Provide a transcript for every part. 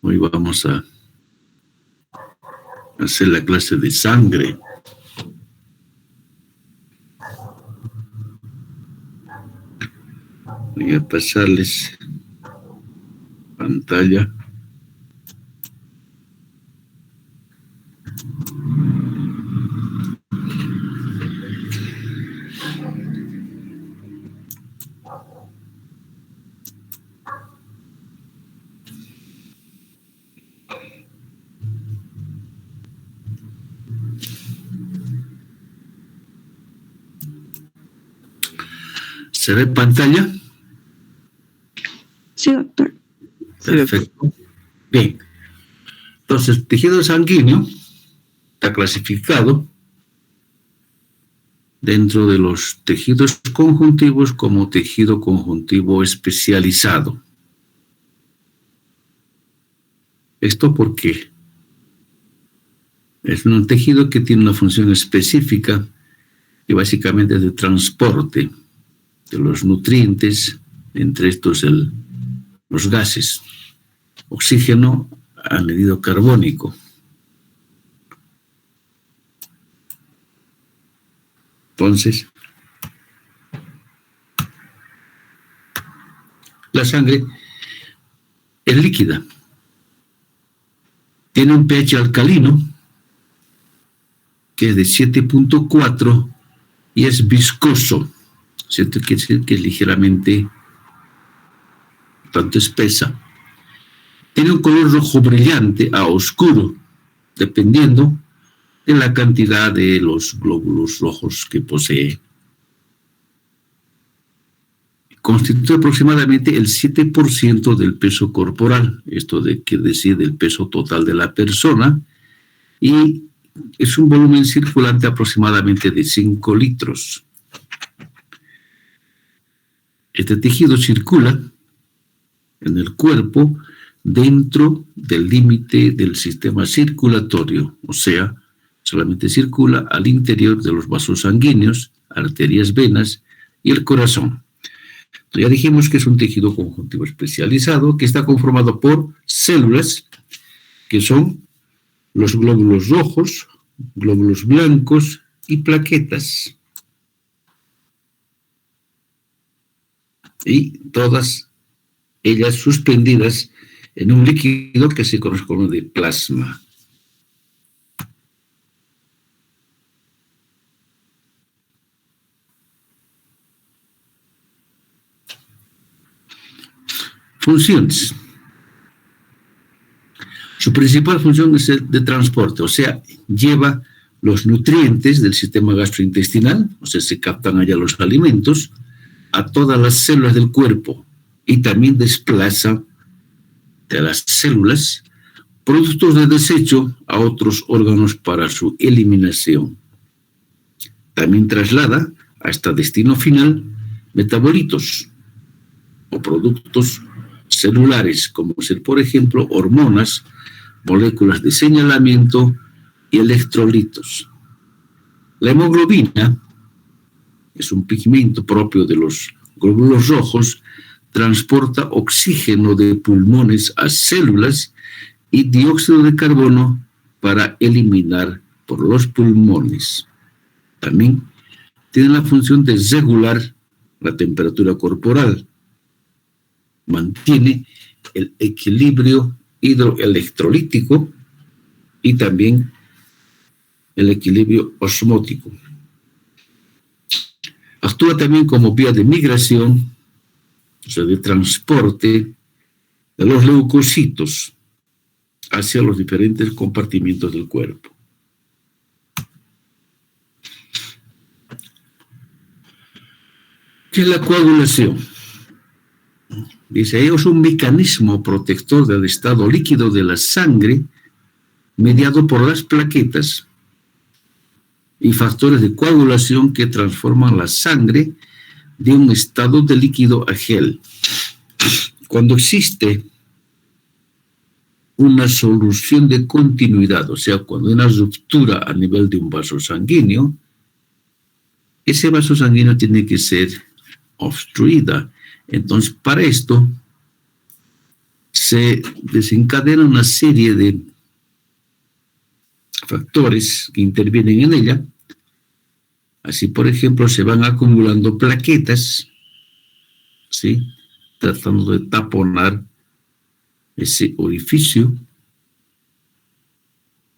Hoy vamos a hacer la clase de sangre. Voy a pasarles pantalla. ¿Se ve pantalla? Sí, doctor. Perfecto. Bien. Entonces, el tejido sanguíneo está clasificado dentro de los tejidos conjuntivos como tejido conjuntivo especializado. Esto porque es un tejido que tiene una función específica y básicamente es de transporte de los nutrientes, entre estos los gases, oxígeno, anhídrido carbónico. Entonces, la sangre es líquida, tiene un pH alcalino que es de 7.4 y es viscoso, ¿cierto? Quiere decir que es ligeramente, tanto espesa. Tiene un color rojo brillante a oscuro, dependiendo de la cantidad de los glóbulos rojos que posee. Constituye aproximadamente el 7% del peso corporal, esto quiere decir del peso total de la persona, y es un volumen circulante aproximadamente de 5 litros. Este tejido circula en el cuerpo dentro del límite del sistema circulatorio, o sea, solamente circula al interior de los vasos sanguíneos, arterias, venas y el corazón. Entonces, ya dijimos que es un tejido conjuntivo especializado que está conformado por células que son los glóbulos rojos, glóbulos blancos y plaquetas. Y todas ellas suspendidas en un líquido que se conoce como de plasma. Funciones. Su principal función es el de transporte, o sea, lleva los nutrientes del sistema gastrointestinal, o sea, se captan allá los alimentos, a todas las células del cuerpo y también desplaza de las células productos de desecho a otros órganos para su eliminación. También traslada hasta destino final metabolitos o productos celulares, como ser, por ejemplo, hormonas, moléculas de señalamiento y electrolitos. La hemoglobina es un pigmento propio de los glóbulos rojos, transporta oxígeno de pulmones a células y dióxido de carbono para eliminar por los pulmones. También tiene la función de regular la temperatura corporal. Mantiene el equilibrio hidroelectrolítico y también el equilibrio osmótico. Actúa también como vía de migración, o sea, de transporte de los leucocitos hacia los diferentes compartimientos del cuerpo. ¿Qué es la coagulación? Dice, es un mecanismo protector del estado líquido de la sangre mediado por las plaquetas y factores de coagulación que transforman la sangre de un estado de líquido a gel. Cuando existe una solución de continuidad, o sea, cuando hay una ruptura a nivel de un vaso sanguíneo, ese vaso sanguíneo tiene que ser obstruida. Entonces, para esto, se desencadena una serie de factores que intervienen en ella. Así, por ejemplo, se van acumulando plaquetas, ¿sí?, tratando de taponar ese orificio.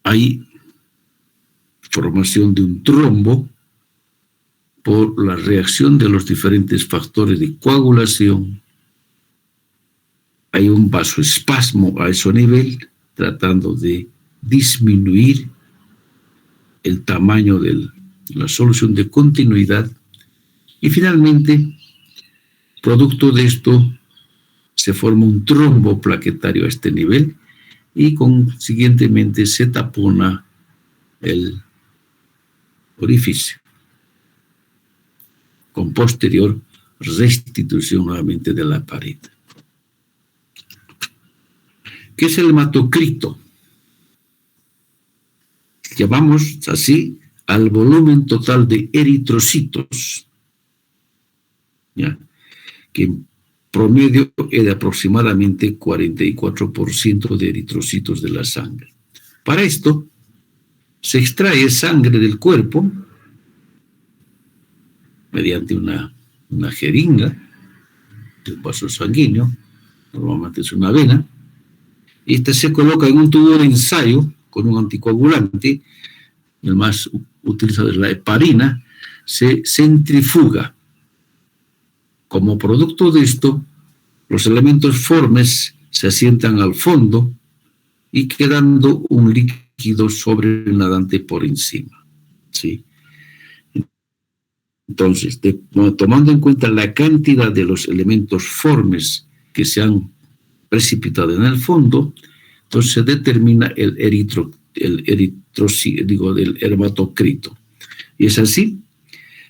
Hay formación de un trombo por la reacción de los diferentes factores de coagulación. Hay un vasoespasmo a ese nivel, tratando de disminuir el tamaño de la solución de continuidad. Y finalmente, producto de esto, se forma un trombo plaquetario a este nivel y consiguientemente se tapona el orificio, con posterior restitución nuevamente de la pared. ¿Qué es el hematocrito? Llamamos así al volumen total de eritrocitos, ¿ya?, que en promedio es de aproximadamente 44% de eritrocitos de la sangre. Para esto, se extrae sangre del cuerpo mediante una jeringa de un vaso sanguíneo, normalmente es una vena, y esta se coloca en un tubo de ensayo con un anticoagulante, el más utilizado es la heparina, se centrifuga. Como producto de esto, los elementos formes se asientan al fondo y quedando un líquido sobrenadante por encima, ¿sí? Entonces, tomando en cuenta la cantidad de los elementos formes que se han precipitado en el fondo, entonces se determina el hematocrito. Y es así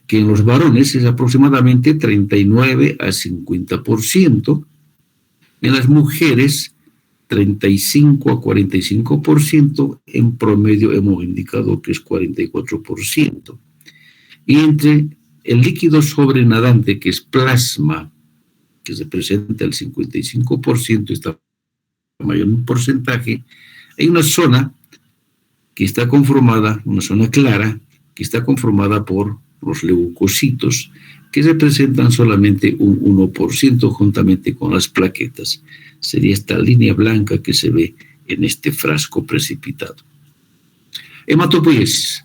que en los varones es aproximadamente 39 a 50%, en las mujeres 35 a 45%, en promedio hemos indicado que es 44%. Y entre el líquido sobrenadante, que es plasma, que representa el 55%, está mayor porcentaje, hay una zona que está conformada, una zona clara, que está conformada por los leucocitos, que representan solamente un 1% juntamente con las plaquetas. Sería esta línea blanca que se ve en este frasco precipitado. Hematopoiesis.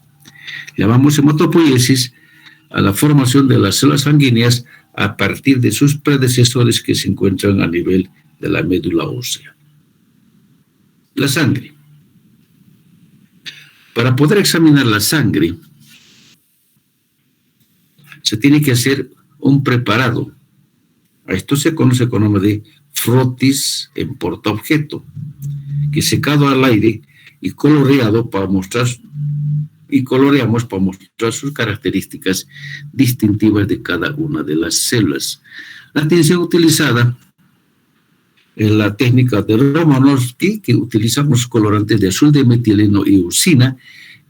Llamamos hematopoiesis a la formación de las células sanguíneas a partir de sus predecesores que se encuentran a nivel de la médula ósea. La sangre. Para poder examinar la sangre, se tiene que hacer un preparado. A esto se conoce con el nombre de frotis en portaobjeto, que secado al aire y coloreado para mostrar, y coloreamos para mostrar sus características distintivas de cada una de las células. La tinción utilizada en la técnica de Romanowski, que utilizamos colorantes de azul de metileno y usina,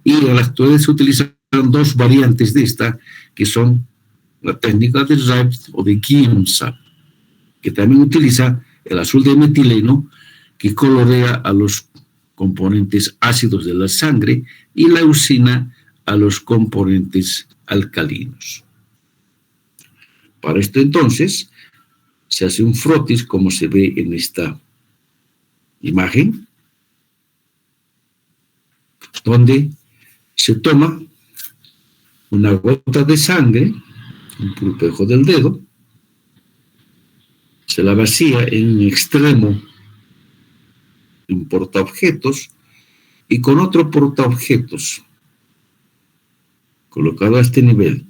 y en la actualidad se utilizan dos variantes de esta, que son la técnica de Reibst o de Giemsa, que también utiliza el azul de metileno, que colorea a los componentes ácidos de la sangre, y la usina a los componentes alcalinos. Para esto entonces se hace un frotis, como se ve en esta imagen, donde se toma una gota de sangre, un pulpejo del dedo, se la vacía en un extremo de un portaobjetos y con otro portaobjetos colocado a este nivel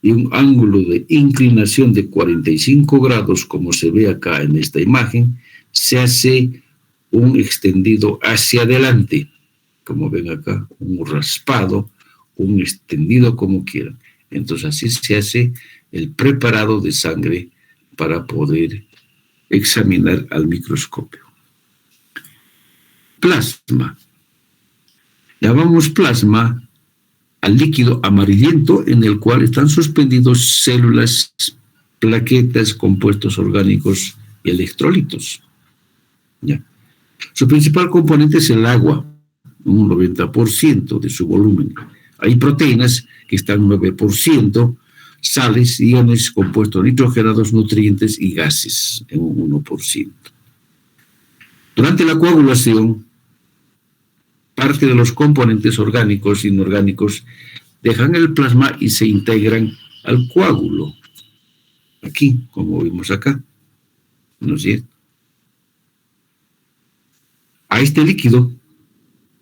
y un ángulo de inclinación de 45 grados, como se ve acá en esta imagen, se hace un extendido hacia adelante, como ven acá, un raspado, un extendido, como quieran. Entonces así se hace el preparado de sangre para poder examinar al microscopio. Plasma. Llamamos plasma al líquido amarillento en el cual están suspendidos células, plaquetas, compuestos orgánicos y electrolitos. ¿ya? Su principal componente es el agua, un 90% de su volumen. Hay proteínas que están en 9%, sales, iones, compuestos nitrogenados, nutrientes y gases en un 1%. Durante la coagulación, parte de los componentes orgánicos e inorgánicos dejan el plasma y se integran al coágulo. Aquí, como vimos acá, ¿no es cierto? A este líquido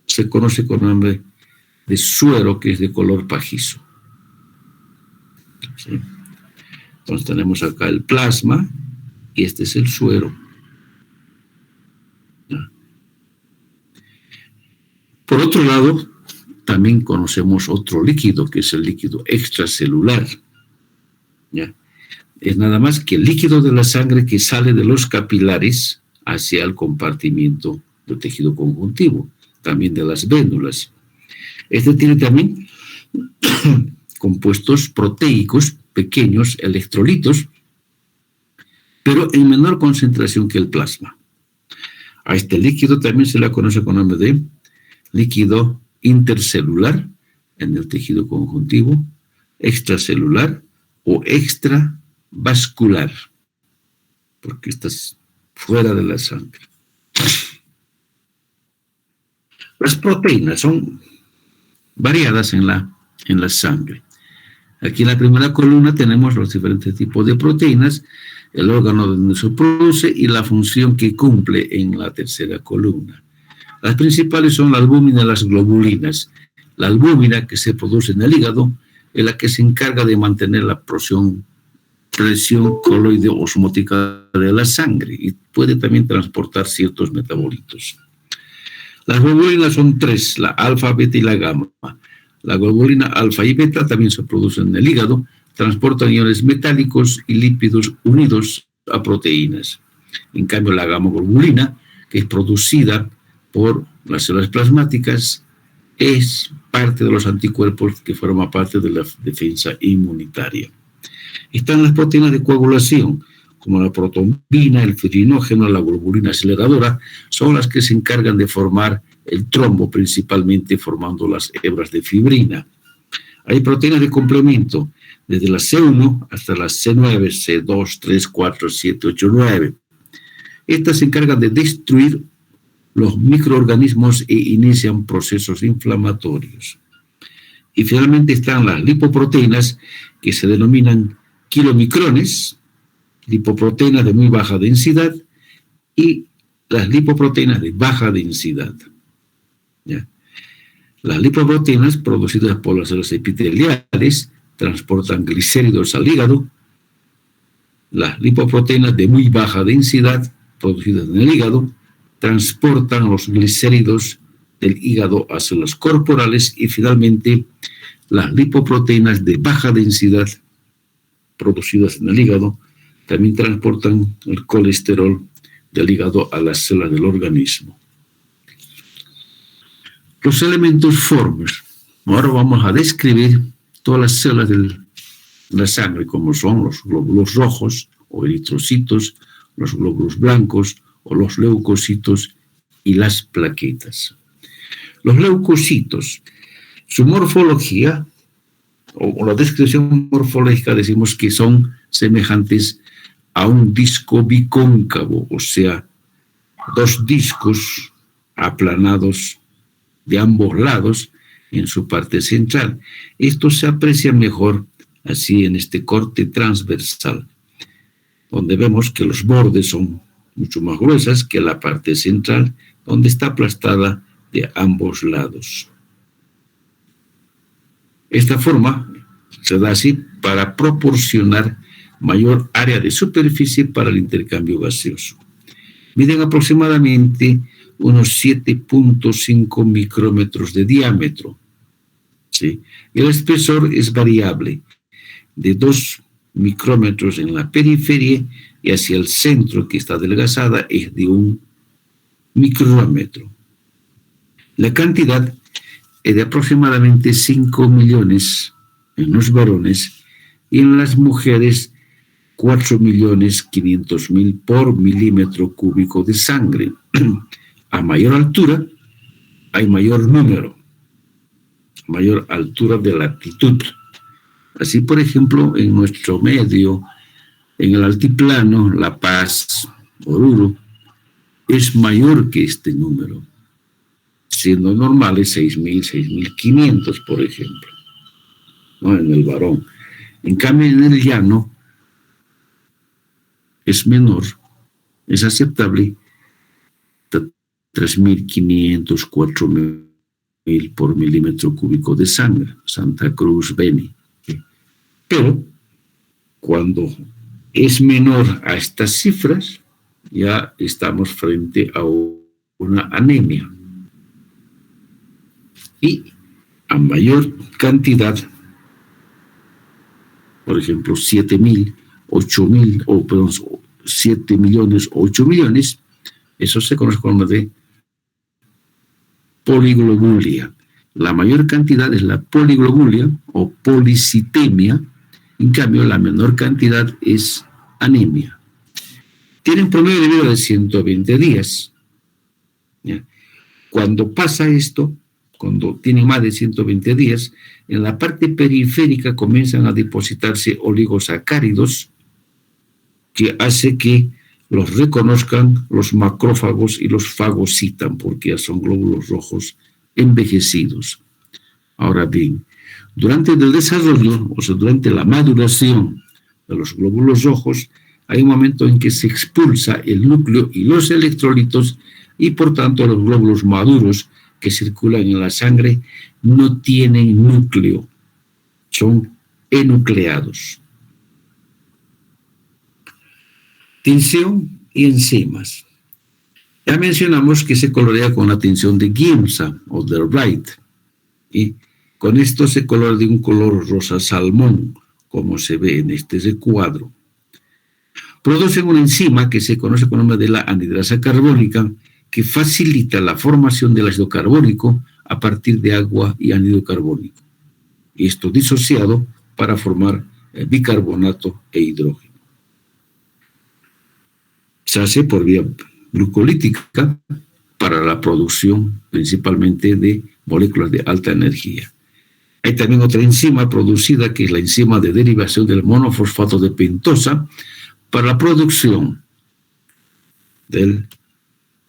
se conoce con el nombre de suero, que es de color pajizo. ¿Sí? Entonces tenemos acá el plasma y este es el suero. ¿Ya? Por otro lado, también conocemos otro líquido, que es el líquido extracelular. ¿Ya? Es nada más que el líquido de la sangre que sale de los capilares hacia el compartimiento del tejido conjuntivo, también de las vénulas. Este tiene también compuestos proteicos pequeños, electrolitos, pero en menor concentración que el plasma. A este líquido también se le conoce con el nombre de líquido intercelular en el tejido conjuntivo, extracelular o extravascular, porque estás fuera de la sangre. Las proteínas son variadas en la sangre. Aquí en la primera columna tenemos los diferentes tipos de proteínas, el órgano donde se produce y la función que cumple en la tercera columna. Las principales son la albúmina y las globulinas. La albúmina, que se produce en el hígado, es la que se encarga de mantener la presión coloide osmótica de la sangre y puede también transportar ciertos metabolitos. Las globulinas son tres, la alfa, beta y la gamma. La globulina alfa y beta también se producen en el hígado, transportan iones metálicos y lípidos unidos a proteínas. En cambio, la gamma globulina, que es producida por las células plasmáticas, es parte de los anticuerpos que forman parte de la defensa inmunitaria. Están las proteínas de coagulación, como la protombina, el fibrinógeno, la globulina aceleradora, son las que se encargan de formar el trombo, principalmente formando las hebras de fibrina. Hay proteínas de complemento, desde la C1 hasta la C9, C2, 3, 4, 7, 8, 9. Estas se encargan de destruir los microorganismos e inician procesos inflamatorios. Y finalmente están las lipoproteínas, que se denominan kilomicrones, lipoproteínas de muy baja densidad, y las lipoproteínas de baja densidad. ¿Ya? Las lipoproteínas producidas por las células epiteliales transportan glicéridos al hígado. Las lipoproteínas de muy baja densidad producidas en el hígado transportan los glicéridos del hígado a células corporales y finalmente las lipoproteínas de baja densidad producidas en el hígado también transportan el colesterol del hígado a las células del organismo. Los elementos formes. Ahora vamos a describir todas las células de la sangre, como son los glóbulos rojos o eritrocitos, los glóbulos blancos o los leucocitos y las plaquetas. Los leucocitos, su morfología o la descripción morfológica decimos que son semejantes a un disco bicóncavo, o sea, dos discos aplanados de ambos lados en su parte central. Esto se aprecia mejor así en este corte transversal, donde vemos que los bordes son mucho más gruesas que la parte central, donde está aplastada de ambos lados. Esta forma se da así para proporcionar mayor área de superficie para el intercambio gaseoso. Miden aproximadamente unos 7.5 micrómetros de diámetro. ¿Sí? El espesor es variable, de 2 micrómetros en la periferia y hacia el centro, que está adelgazada, es de 1 micrómetro. La cantidad es de aproximadamente 5 millones en los varones y en las mujeres 4.500.000 por milímetro cúbico de sangre. A mayor altura hay mayor número, mayor altura de latitud. Así, por ejemplo, en nuestro medio, en el altiplano, La Paz, Oruro, es mayor que este número, siendo normales 6.000, 6.500, por ejemplo, ¿no? En el varón. En cambio, en el llano es menor, es aceptable, 3.500, 4.000 por milímetro cúbico de sangre, Santa Cruz, Beni. Pero cuando es menor a estas cifras, ya estamos frente a una anemia. Y a mayor cantidad, por ejemplo, 7.000, 8.000, o perdón, 7 millones, 8 millones, eso se conoce como de poliglobulia. La mayor cantidad es la poliglobulia o policitemia. En cambio, la menor cantidad es anemia. Tienen promedio de vida de 120 días. ¿Ya? Cuando pasa esto, cuando tienen más de 120 días, en la parte periférica comienzan a depositarse oligosacáridos que hace que los reconozcan los macrófagos y los fagocitan porque ya son glóbulos rojos envejecidos. Ahora bien, durante el desarrollo, o sea, durante la maduración de los glóbulos rojos, hay un momento en que se expulsa el núcleo y los electrolitos y por tanto los glóbulos maduros que circulan en la sangre no tienen núcleo, son enucleados. Tinción y enzimas. Ya mencionamos que se colorea con la tinción de Giemsa o de Wright. Y con esto se colora de un color rosa salmón, como se ve en este recuadro. Producen una enzima que se conoce con el nombre de la anhidrasa carbónica, que facilita la formación del ácido carbónico a partir de agua y ácido carbónico. Y esto disociado para formar bicarbonato e hidrógeno. Se hace por vía glucolítica para la producción principalmente de moléculas de alta energía. Hay también otra enzima producida que es la enzima de derivación del monofosfato de pentosa para la producción del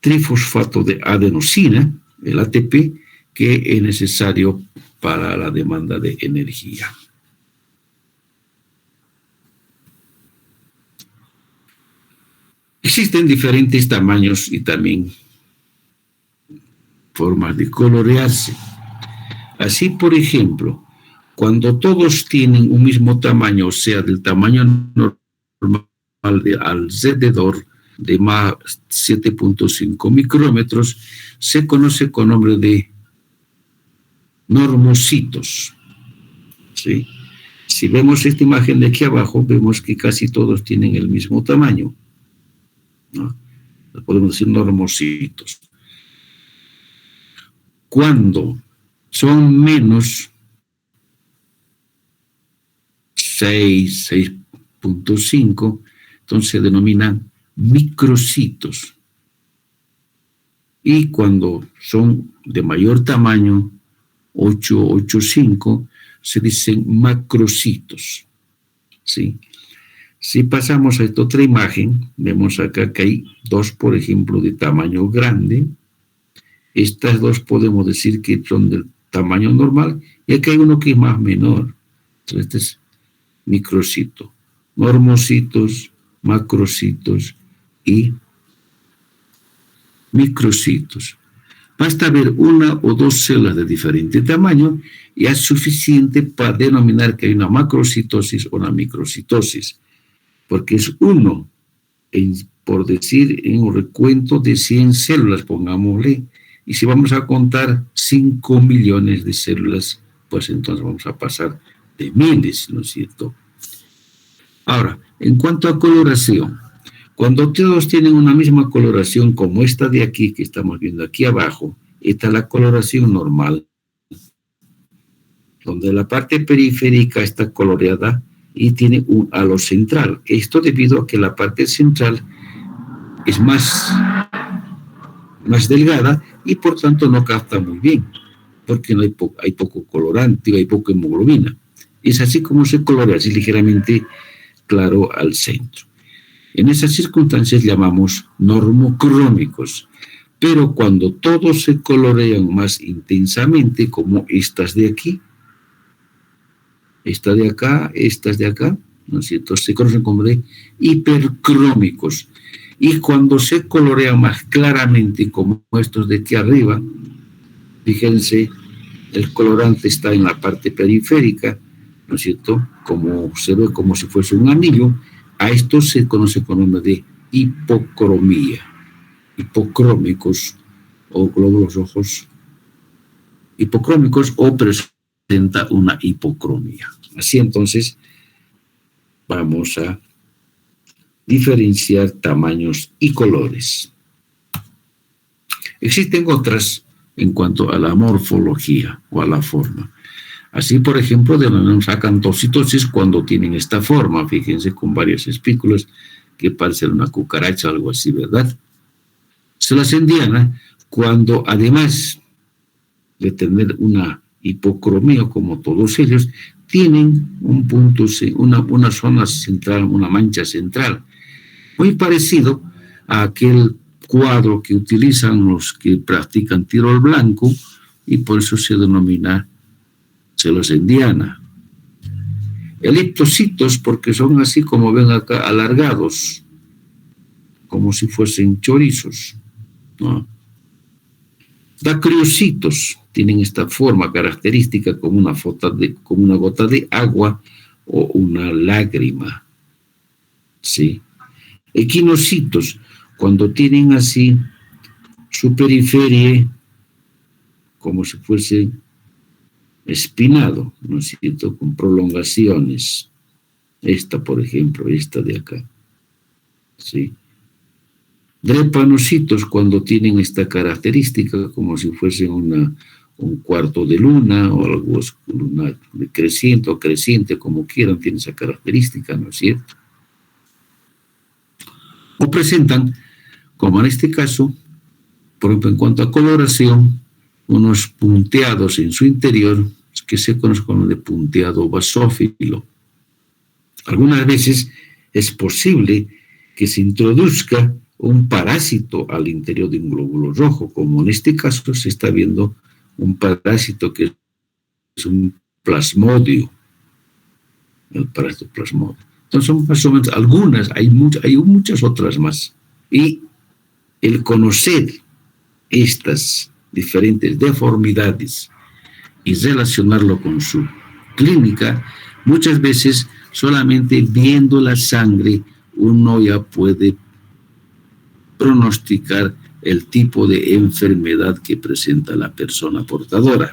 trifosfato de adenosina, el ATP, que es necesario para la demanda de energía. Existen diferentes tamaños y también formas de colorearse. Así, por ejemplo, cuando todos tienen un mismo tamaño, o sea, del tamaño normal de alrededor de más 7.5 micrómetros, se conoce con nombre de normocitos. ¿Sí? Si vemos esta imagen de aquí abajo, vemos que casi todos tienen el mismo tamaño, ¿no? Podemos decir normocitos. Cuando son menos 6.5, entonces se denominan microcitos. Y cuando son de mayor tamaño, 8.5, se dicen macrocitos. ¿Sí? Si pasamos a esta otra imagen, vemos acá que hay dos, por ejemplo, de tamaño grande. Estas dos podemos decir que son del tamaño normal, y acá hay uno que es más menor. Entonces, este es microcito. Normocitos, macrocitos y microcitos. Basta ver una o dos células de diferente tamaño y es suficiente para denominar que hay una macrocitosis o una microcitosis, porque es uno, por decir, en un recuento de 100 células, pongámosle, y si vamos a contar 5 millones de células, pues entonces vamos a pasar de miles, ¿no es cierto? Ahora, en cuanto a coloración, cuando todos tienen una misma coloración como esta de aquí, que estamos viendo aquí abajo, esta es la coloración normal, donde la parte periférica está coloreada y tiene un halo central. Esto debido a que la parte central es más delgada y por tanto no capta muy bien, porque no hay poco colorante, hay poca hemoglobina. Es así como se colorea, así ligeramente claro al centro. En esas circunstancias llamamos normocrómicos, pero cuando todos se colorean más intensamente, como estas de aquí, estas de acá, ¿no es cierto?, se conocen como de hipercrómicos. Y cuando se colorean más claramente, como estos de aquí arriba, fíjense, el colorante está en la parte periférica, ¿no es cierto?, como se ve como si fuese un anillo. A esto se conoce con el nombre de hipocromía, hipocrómicos o glóbulos rojos hipocrómicos, o presenta una hipocromía. Así entonces vamos a diferenciar tamaños y colores. Existen otras en cuanto a la morfología o a la forma. Así, por ejemplo, denominamos acantocitosis cuando tienen esta forma, fíjense, con varias espículas que parecen una cucaracha o algo así, ¿verdad? Celacendiana, cuando además de tener una hipocromía, como todos ellos, tienen un punto, una zona central, una mancha central, muy parecido a aquel cuadro que utilizan los que practican tiro al blanco, y por eso se denomina celacendiana. Eliptocitos, porque son así como ven acá, alargados, como si fuesen chorizos, ¿no? Dacriocitos tienen esta forma característica como una gota de agua o una lágrima, ¿sí? Equinocitos, cuando tienen así su periferia como si fuese espinado, ¿no es cierto?, con prolongaciones. Esta, por ejemplo, esta de acá, ¿sí? Drepanocitos, cuando tienen esta característica como si fuese un cuarto de luna o algo lunar, creciente o creciente, como quieran, tiene esa característica, ¿no es cierto? O presentan, como en este caso, por ejemplo, en cuanto a coloración, unos punteados en su interior que se conocen como de punteado basófilo. Algunas veces es posible que se introduzca un parásito al interior de un glóbulo rojo, como en este caso se está viendo un parásito que es un plasmodio, el parásito plasmodio. Entonces son más o menos algunas, hay muchas otras más. Y el conocer estas diferentes deformidades y relacionarlo con su clínica, muchas veces solamente viendo la sangre uno ya puede pronosticar el tipo de enfermedad que presenta la persona portadora.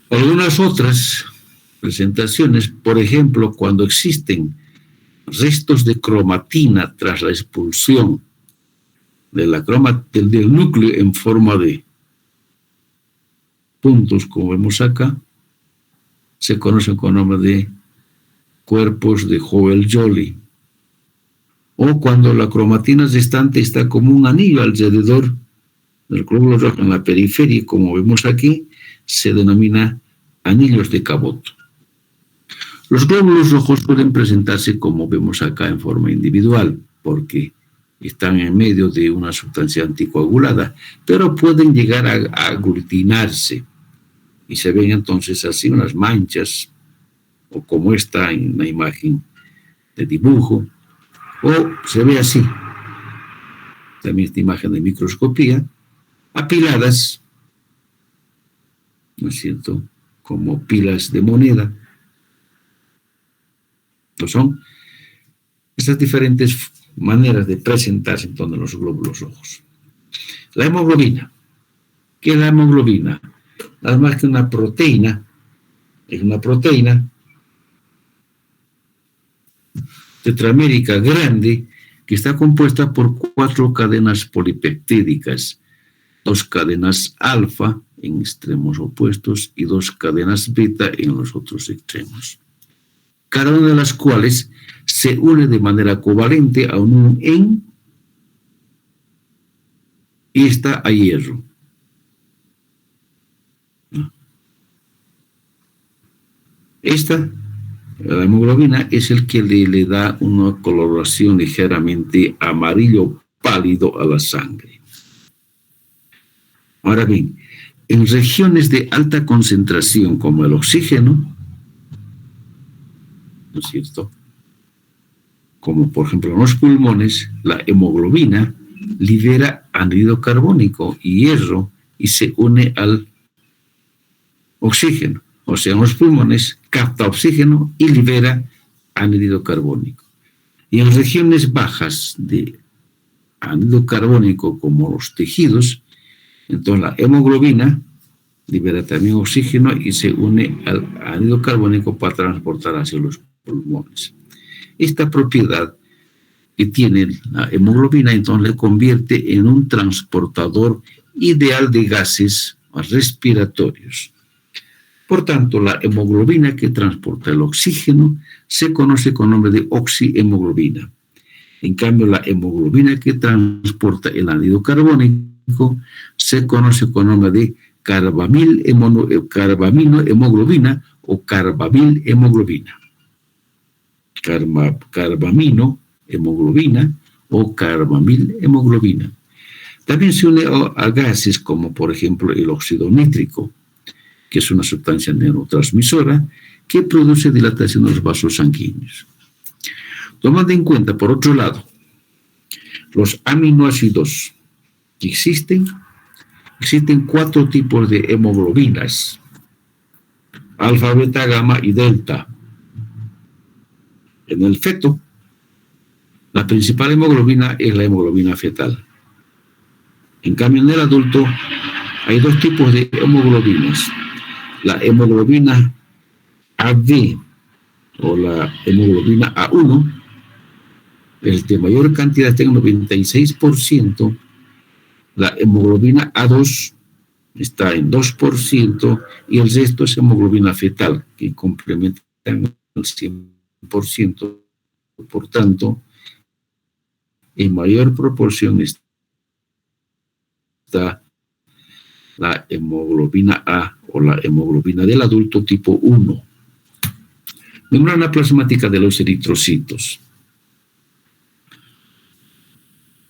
Algunas otras presentaciones, por ejemplo, cuando existen restos de cromatina tras la expulsión de del núcleo en forma de puntos, como vemos acá, se conocen con el nombre de cuerpos de Joel-Joly. O cuando la cromatina restante está como un anillo alrededor del glóbulo rojo en la periferia, como vemos aquí, se denomina anillos de Cabot. Los glóbulos rojos pueden presentarse, como vemos acá, en forma individual, porque están en medio de una sustancia anticoagulada, pero pueden llegar a aglutinarse y se ven entonces así unas manchas, o como está en la imagen de dibujo, o se ve así, también esta imagen de microscopía, apiladas, ¿no es cierto?, como pilas de moneda. No son estas diferentes maneras de presentarse en todos los glóbulos rojos. La hemoglobina. ¿Qué es la hemoglobina? Nada más que una proteína, es una proteína tetramérica grande que está compuesta por 4 cadenas polipeptídicas, 2 cadenas alfa en extremos opuestos y 2 cadenas beta en los otros extremos, cada una de las cuales se une de manera covalente a un en y está a hierro. Esta, la hemoglobina, es el que le da una coloración ligeramente amarillo pálido a la sangre. Ahora bien, en regiones de alta concentración como el oxígeno, ¿no es cierto?, como por ejemplo en los pulmones, la hemoglobina libera anhídrido carbónico y hierro y se une al oxígeno. O sea, en los pulmones capta oxígeno y libera anhídrido carbónico. Y en regiones bajas de anhídrido carbónico como los tejidos, entonces la hemoglobina libera también oxígeno y se une al anhídrido carbónico para transportar hacia los pulmones. Esta propiedad que tiene la hemoglobina entonces le convierte en un transportador ideal de gases respiratorios. Por tanto, la hemoglobina que transporta el oxígeno se conoce con nombre de oxihemoglobina. En cambio, la hemoglobina que transporta el anhídrido carbónico se conoce con nombre de carbaminohemoglobina o carbamilhemoglobina. Carbaminohemoglobina o carbamilhemoglobina. También se une a gases como, por ejemplo, el óxido nítrico, que es una sustancia neurotransmisora que produce dilatación de los vasos sanguíneos. Tomando en cuenta, por otro lado, los aminoácidos que existen 4 tipos de hemoglobinas: alfa, beta, gamma y delta. En el feto, la principal hemoglobina es la hemoglobina fetal. En cambio, en el adulto hay 2 tipos de hemoglobinas: la hemoglobina AB o la hemoglobina A1, el de mayor cantidad está en 96%, la hemoglobina A2 está en 2% y el resto es hemoglobina fetal, que complementa el 100%, por tanto, en mayor proporción está la hemoglobina A o la hemoglobina del adulto tipo 1. Membrana plasmática de los eritrocitos,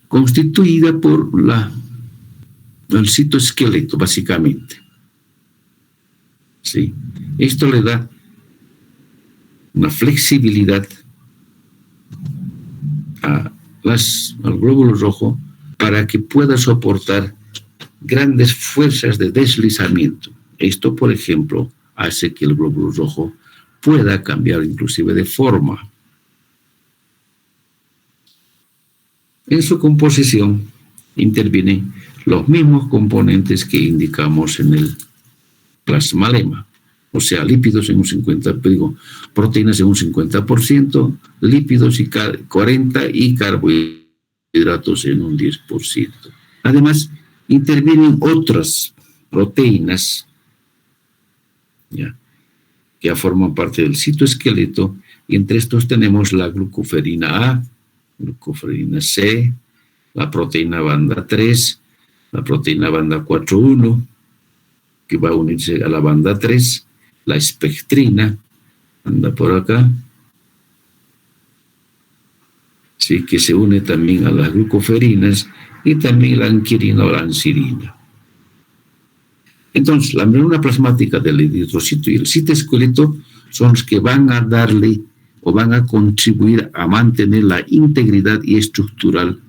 constituida por el citoesqueleto, básicamente. ¿Sí? Esto le da una flexibilidad al glóbulo rojo para que pueda soportar grandes fuerzas de deslizamiento. Esto, por ejemplo, hace que el glóbulo rojo pueda cambiar inclusive de forma. En su composición intervienen los mismos componentes que indicamos en el plasmalema, o sea, lípidos en un 50%, proteínas en un 50%, lípidos y 40% y carbohidratos en un 10%. Además, intervienen otras proteínas, ¿ya?, que ya forman parte del citoesqueleto, y entre estos tenemos la glucoferina A, glucoferina C, la proteína banda 3, la proteína banda 4,1, que va a unirse a la banda 3, la espectrina, anda por acá, sí, que se une también a las glucoferinas, y también la anquirina o la ancirina. Entonces, la membrana plasmática del eritrocito y el citoesqueleto son los que van a darle o van a contribuir a mantener la integridad y estructural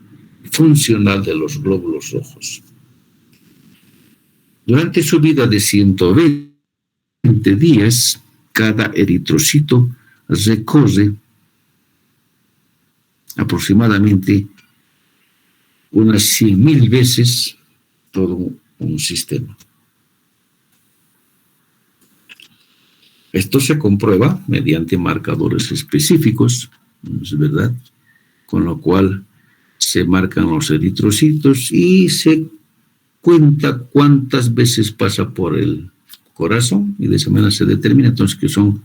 funcional de los glóbulos rojos. Durante su vida de 120 días, cada eritrocito recorre aproximadamente unas 100,000 veces todo un sistema. Esto se comprueba mediante marcadores específicos, ¿es verdad?, con lo cual se marcan los eritrocitos y se cuenta cuántas veces pasa por el corazón y de esa manera se determina entonces que son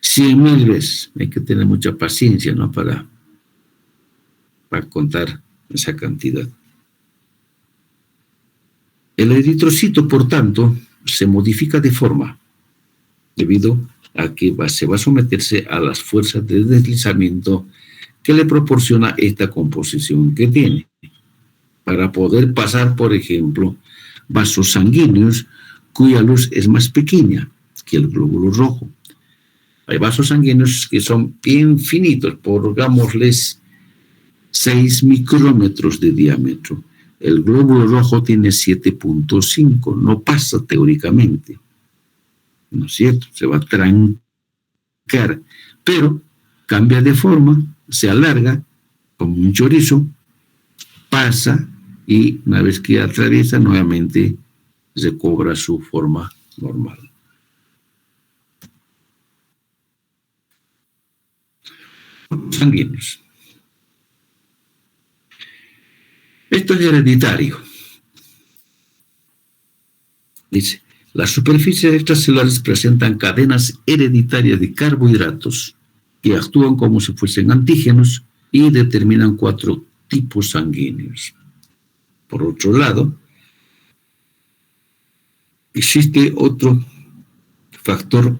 100.000 veces. Hay que tener mucha paciencia, ¿no? para contar esa cantidad. El eritrocito, por tanto, se modifica de forma debido a que se va a someterse a las fuerzas de deslizamiento que le proporciona esta composición que tiene, para poder pasar, por ejemplo, vasos sanguíneos cuya luz es más pequeña que el glóbulo rojo. Hay vasos sanguíneos que son bien finitos, pongámosles 6 micrómetros de diámetro. El glóbulo rojo tiene 7.5, no pasa teóricamente, ¿no es cierto? Se va a trancar, pero cambia de forma, se alarga como un chorizo, pasa y una vez que atraviesa nuevamente recobra su forma normal. Sanguíneos. Esto es hereditario. Dice, las superficies extracelulares presentan cadenas hereditarias de carbohidratos que actúan como si fuesen antígenos y determinan 4 tipos sanguíneos. Por otro lado, existe otro factor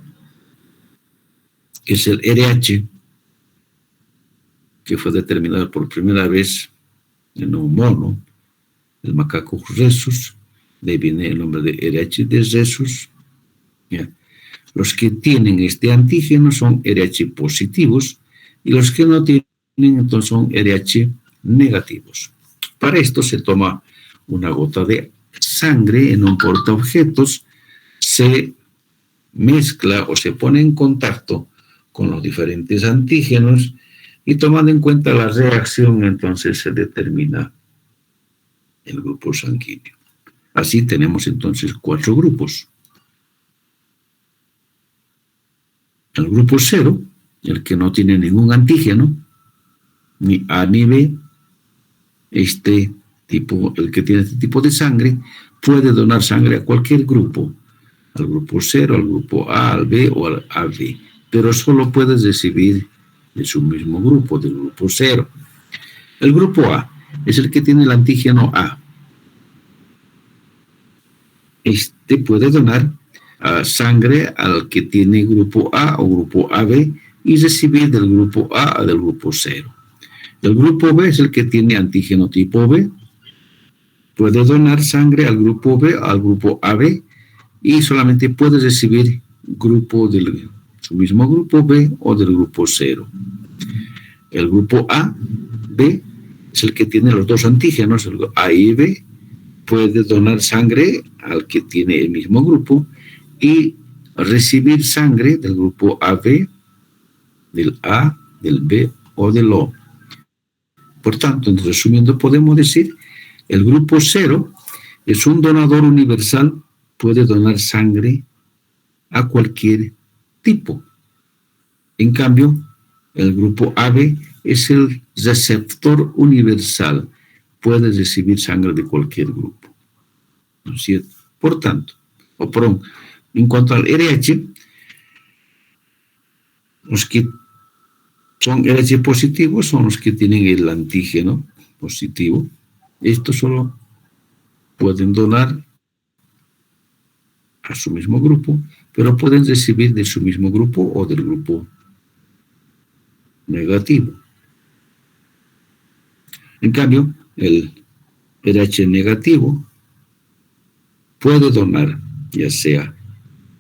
que es el RH, que fue determinado por primera vez en un mono, el macaco rhesus, de ahí viene el nombre de RH de rhesus. ¿Ya? Los que tienen este antígeno son RH positivos y los que no tienen entonces son RH negativos. Para esto se toma una gota de sangre en un portaobjetos, se mezcla o se pone en contacto con los diferentes antígenos y tomando en cuenta la reacción entonces se determina el grupo sanguíneo. Así tenemos entonces 4 grupos. El grupo 0, el que no tiene ningún antígeno, ni A ni B, el que tiene este tipo de sangre, puede donar sangre a cualquier grupo, al grupo 0, al grupo A, al B o al AB, pero solo puede recibir de su mismo grupo, del grupo 0. El grupo A es el que tiene el antígeno A. Este puede donar sangre al que tiene grupo A o grupo AB y recibir del grupo A o del grupo 0. El grupo B es el que tiene antígeno tipo B. Puede donar sangre al grupo B o al grupo AB y solamente puede recibir grupo del su mismo grupo B o del grupo 0. El grupo A, B, es el que tiene los 2 antígenos, el A y B, puede donar sangre al que tiene el mismo grupo y recibir sangre del grupo AB, del A, del B o del O. Por tanto, resumiendo, podemos decir, el grupo 0 es un donador universal, puede donar sangre a cualquier tipo. En cambio, el grupo AB es el receptor universal, puede recibir sangre de cualquier grupo, ¿no es cierto? Por tanto, en cuanto al RH, los que son RH positivos son los que tienen el antígeno positivo. Estos solo pueden donar a su mismo grupo, pero pueden recibir de su mismo grupo o del grupo negativo. En cambio, el RH negativo puede donar ya sea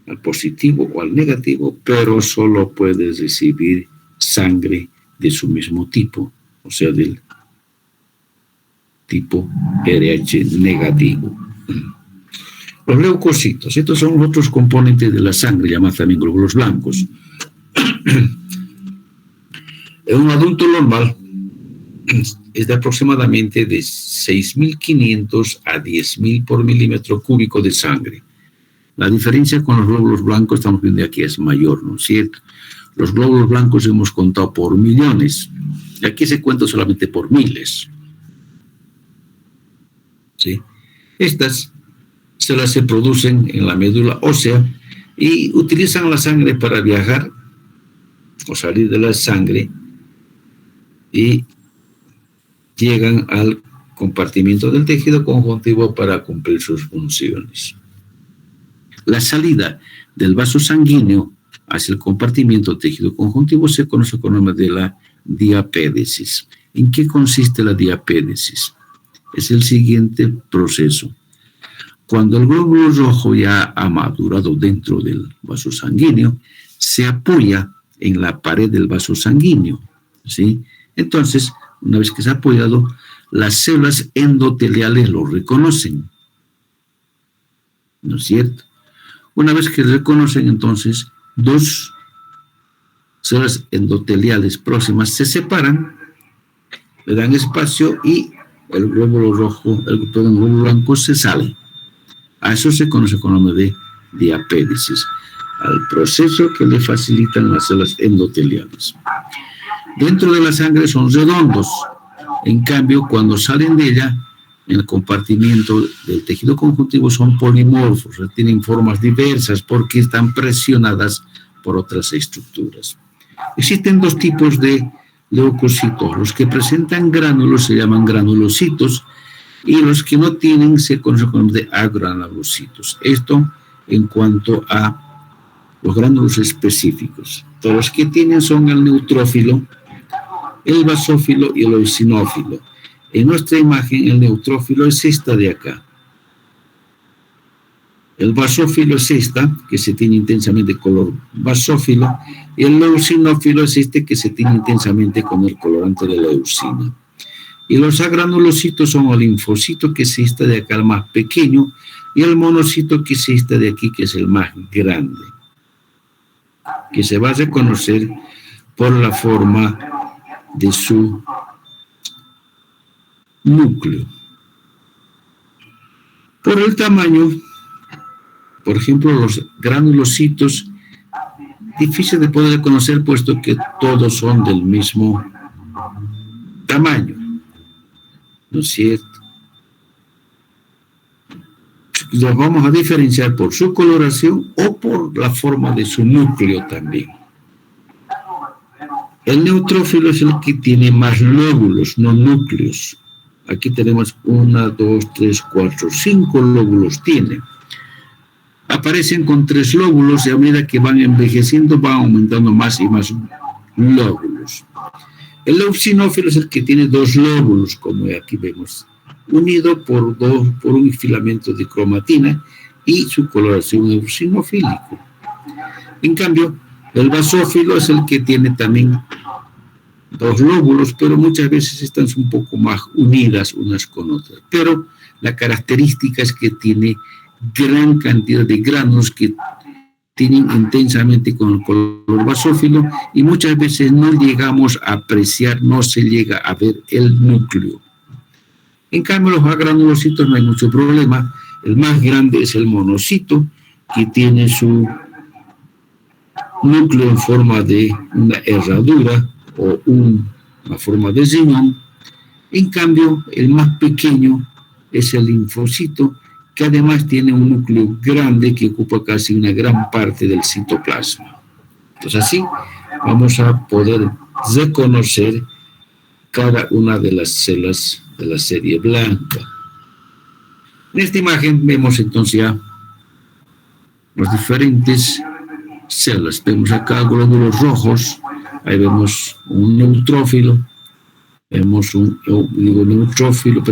al positivo o al negativo, pero solo puede recibir sangre de su mismo tipo, o sea, del tipo RH negativo. Los leucocitos, estos son otros componentes de la sangre, llamados también glóbulos blancos. En un adulto normal es de aproximadamente de 6.500 a 10.000 por milímetro cúbico de sangre. La diferencia con los glóbulos blancos, estamos viendo aquí, es mayor, ¿no es cierto? Los glóbulos blancos hemos contado por millones, y aquí se cuenta solamente por miles. ¿Sí? Estas células se producen en la médula ósea y utilizan la sangre para viajar o salir de la sangre y llegan al compartimiento del tejido conjuntivo para cumplir sus funciones. La salida del vaso sanguíneo hacia el compartimiento del tejido conjuntivo se conoce con el nombre de la diapédesis. ¿En qué consiste la diapédesis? Es el siguiente proceso. Cuando el glóbulo rojo ya ha madurado dentro del vaso sanguíneo, se apoya en la pared del vaso sanguíneo, ¿sí? Entonces, una vez que se ha apoyado, las células endoteliales lo reconocen, ¿no es cierto? Una vez que reconocen, entonces, dos células endoteliales próximas se separan, le dan espacio y el glóbulo rojo, el glóbulo blanco se sale. A eso se conoce con el nombre de diapédesis, al proceso que le facilitan las células endoteliales. Dentro de la sangre son redondos, en cambio, cuando salen de ella, en el compartimiento del tejido conjuntivo son polimorfos, tienen formas diversas porque están presionadas por otras estructuras. Existen dos tipos de leucocitos. Los que presentan gránulos se llaman granulocitos y los que no tienen se conocen como de agranulocitos. Esto en cuanto a los gránulos específicos. Todos los que tienen son el neutrófilo, el basófilo y el eosinófilo. En nuestra imagen, el neutrófilo es esta de acá. El basófilo es esta, que se tiñe intensamente color basófilo, y el eosinófilo es este que se tiñe intensamente con el colorante de la eosina. Y los agranulocitos son el linfocito, que es esta de acá, el más pequeño, y el monocito, que es esta de aquí, que es el más grande, que se va a reconocer por la forma de su núcleo. Por el tamaño, por ejemplo, los granulocitos, difícil de poder conocer puesto que todos son del mismo tamaño, ¿no es cierto? Los vamos a diferenciar por su coloración o por la forma de su núcleo también. El neutrófilo es el que tiene más lóbulos, no núcleos. Aquí tenemos 1, 2, 3, 4, 5 lóbulos tiene. Aparecen con 3 lóbulos y a medida que van envejeciendo van aumentando más y más lóbulos. El eosinófilo es el que tiene 2 lóbulos, como aquí vemos, unido por un filamento de cromatina y su coloración eosinofílico. En cambio, el basófilo es el que tiene también 2 lóbulos, pero muchas veces están un poco más unidas unas con otras. Pero la característica es que tiene gran cantidad de granos que tienen intensamente con el color basófilo y muchas veces no llegamos a apreciar, no se llega a ver el núcleo. En cambio, los agranulocitos no hay mucho problema. El más grande es el monocito, que tiene su núcleo en forma de una herradura o una forma de riñón. En cambio, el más pequeño es el linfocito, que además tiene un núcleo grande que ocupa casi una gran parte del citoplasma. Entonces así vamos a poder reconocer cada una de las células de la serie blanca. En esta imagen vemos entonces ya las diferentes células. Vemos acá glóbulos rojos, ahí vemos un neutrófilo, vemos neutrófilo,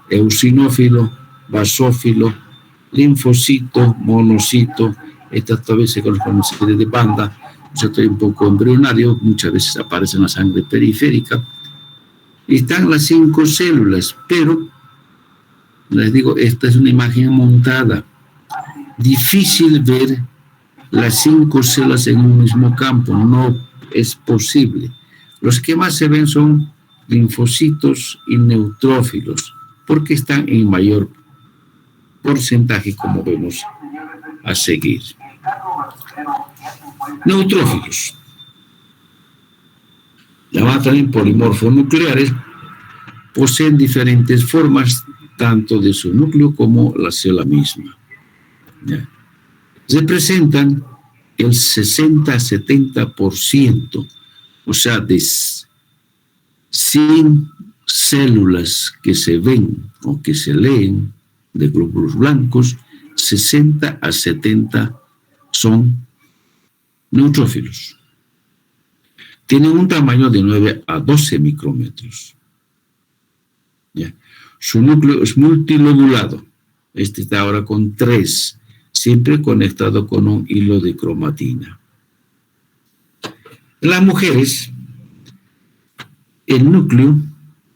eosinófilo, basófilo, linfocito, monocito. Esta todavía se conoce como una serie de banda, un poco embrionario, muchas veces aparece en la sangre periférica. Y están las 5 células, pero les digo, esta es una imagen montada. Difícil ver las 5 células en un mismo campo, no es posible. Los que más se ven son linfocitos y neutrófilos, porque están en mayor porcentaje, como vemos a seguir. Neutrófilos. Llamados también polimorfos nucleares, poseen diferentes formas, tanto de su núcleo como la célula misma. ¿Ya? Representan el 60-70%, o sea, de 100 células que se ven o que se leen de glóbulos blancos, 60 a 70 son neutrófilos. Tienen un tamaño de 9 a 12 micrómetros. ¿Ya? Su núcleo es multilobulado. Este está ahora con 3, siempre conectado con un hilo de cromatina. En las mujeres, el núcleo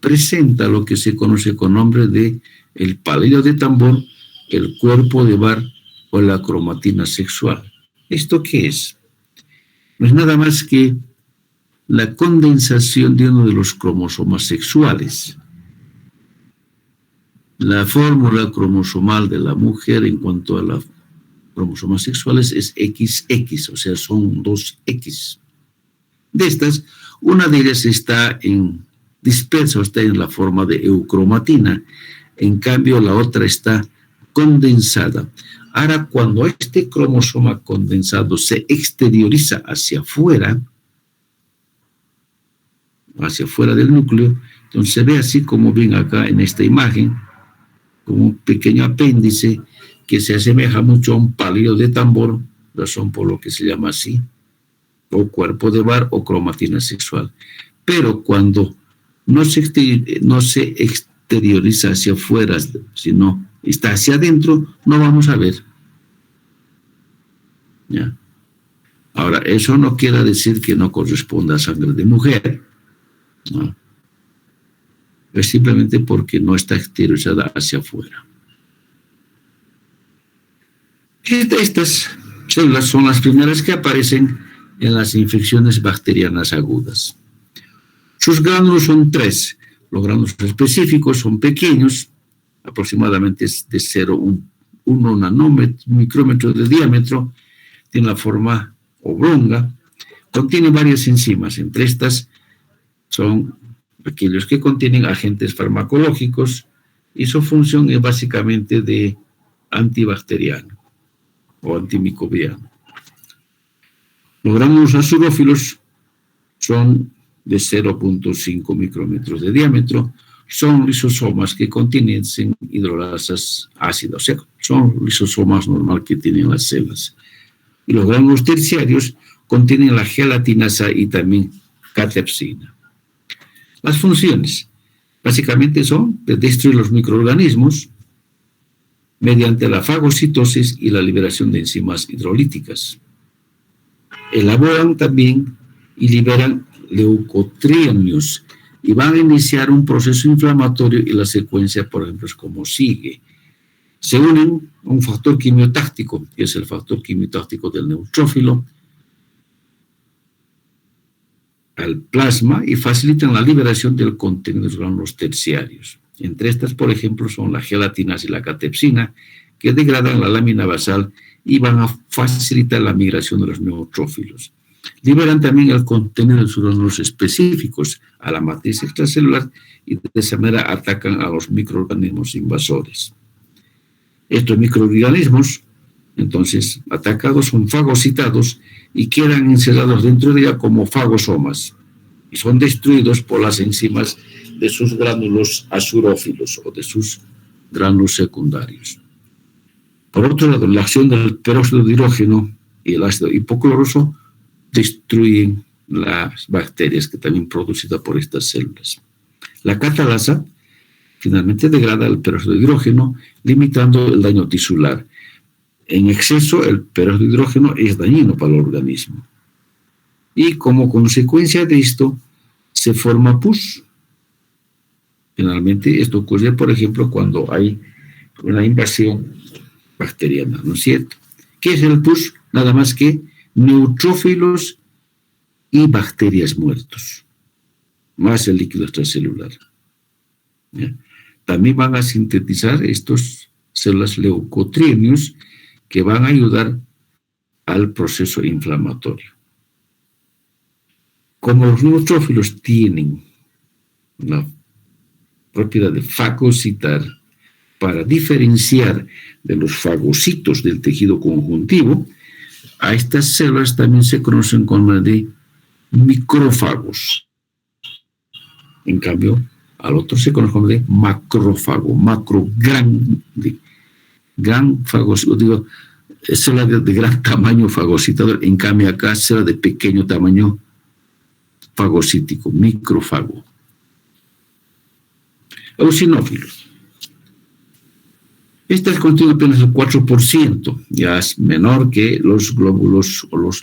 presenta lo que se conoce con nombre de el palillo de tambor, el cuerpo de Barr o la cromatina sexual. ¿Esto qué es? No es nada más que la condensación de uno de los cromosomas sexuales. La fórmula cromosomal de la mujer en cuanto a los cromosomas sexuales es XX, o sea, son 2X. De estas, una de ellas está dispersa, está en la forma de eucromatina. En cambio, la otra está condensada. Ahora, cuando este cromosoma condensado se exterioriza hacia afuera del núcleo, entonces se ve así como ven acá en esta imagen, como un pequeño apéndice que se asemeja mucho a un palillo de tambor, razón por lo que se llama así, o cuerpo de Barr o cromatina sexual. Pero cuando no se exterioriza hacia afuera, sino está hacia adentro, no vamos a ver. ¿Ya? Ahora, eso no quiere decir que no corresponda a sangre de mujer, ¿no? Es simplemente porque no está exteriorizada hacia afuera. Estas células son las primeras que aparecen en las infecciones bacterianas agudas. Sus gránulos son 3. Los gránulos específicos son pequeños, aproximadamente de 0,1 micrómetro de diámetro, tiene la forma oblonga, contiene varias enzimas. Entre estas son aquellos que contienen agentes farmacológicos y su función es básicamente de antibacteriano o antimicrobiano. Los gránulos azurófilos son de 0,5 micrómetros de diámetro, son lisosomas que contienen hidrolasas ácidas, o sea, son lisosomas normal que tienen las células. Y los gránulos terciarios contienen la gelatinasa y también catepsina. Las funciones básicamente son de destruir los microorganismos mediante la fagocitosis y la liberación de enzimas hidrolíticas. Elaboran también y liberan leucotrienios y van a iniciar un proceso inflamatorio y la secuencia, por ejemplo, es como sigue. Se unen a un factor quimiotáctico, que es el factor quimiotáctico del neutrófilo, al plasma y facilitan la liberación del contenido de los gránulos terciarios. Entre estas, por ejemplo, son la gelatinasa y la catepsina, que degradan la lámina basal y van a facilitar la migración de los neutrófilos. Liberan también el contenido de sus gránulos específicos a la matriz extracelular y de esa manera atacan a los microorganismos invasores. Estos microorganismos, entonces, atacados son fagocitados y quedan encerrados dentro de ella como fagosomas y son destruidos por las enzimas de sus gránulos azurófilos o de sus gránulos secundarios. Por otro lado, la acción del peróxido de hidrógeno y el ácido hipocloroso destruyen las bacterias que también producidas por estas células. La catalasa finalmente degrada el peróxido de hidrógeno, limitando el daño tisular. En exceso, el peróxido de hidrógeno es dañino para el organismo. Y como consecuencia de esto, se forma pus. Finalmente, esto ocurre, por ejemplo, cuando hay una invasión bacteriana, ¿no es cierto? ¿Qué es el pus? Nada más que neutrófilos y bacterias muertos, más el líquido extracelular. ¿Ya? También van a sintetizar estas células leucotrienios que van a ayudar al proceso inflamatorio. Como los neutrófilos tienen la propiedad de fagocitar, para diferenciar de los fagocitos del tejido conjuntivo, a estas células también se conocen como de micrófagos. En cambio, al otro se conoce como de macrófago, gran fagocito, digo, célula de gran tamaño fagocitador, en cambio acá célula de pequeño tamaño fagocítico, micrófago. Eosinófilos. Este contiene apenas el 4%, ya es menor que los glóbulos o los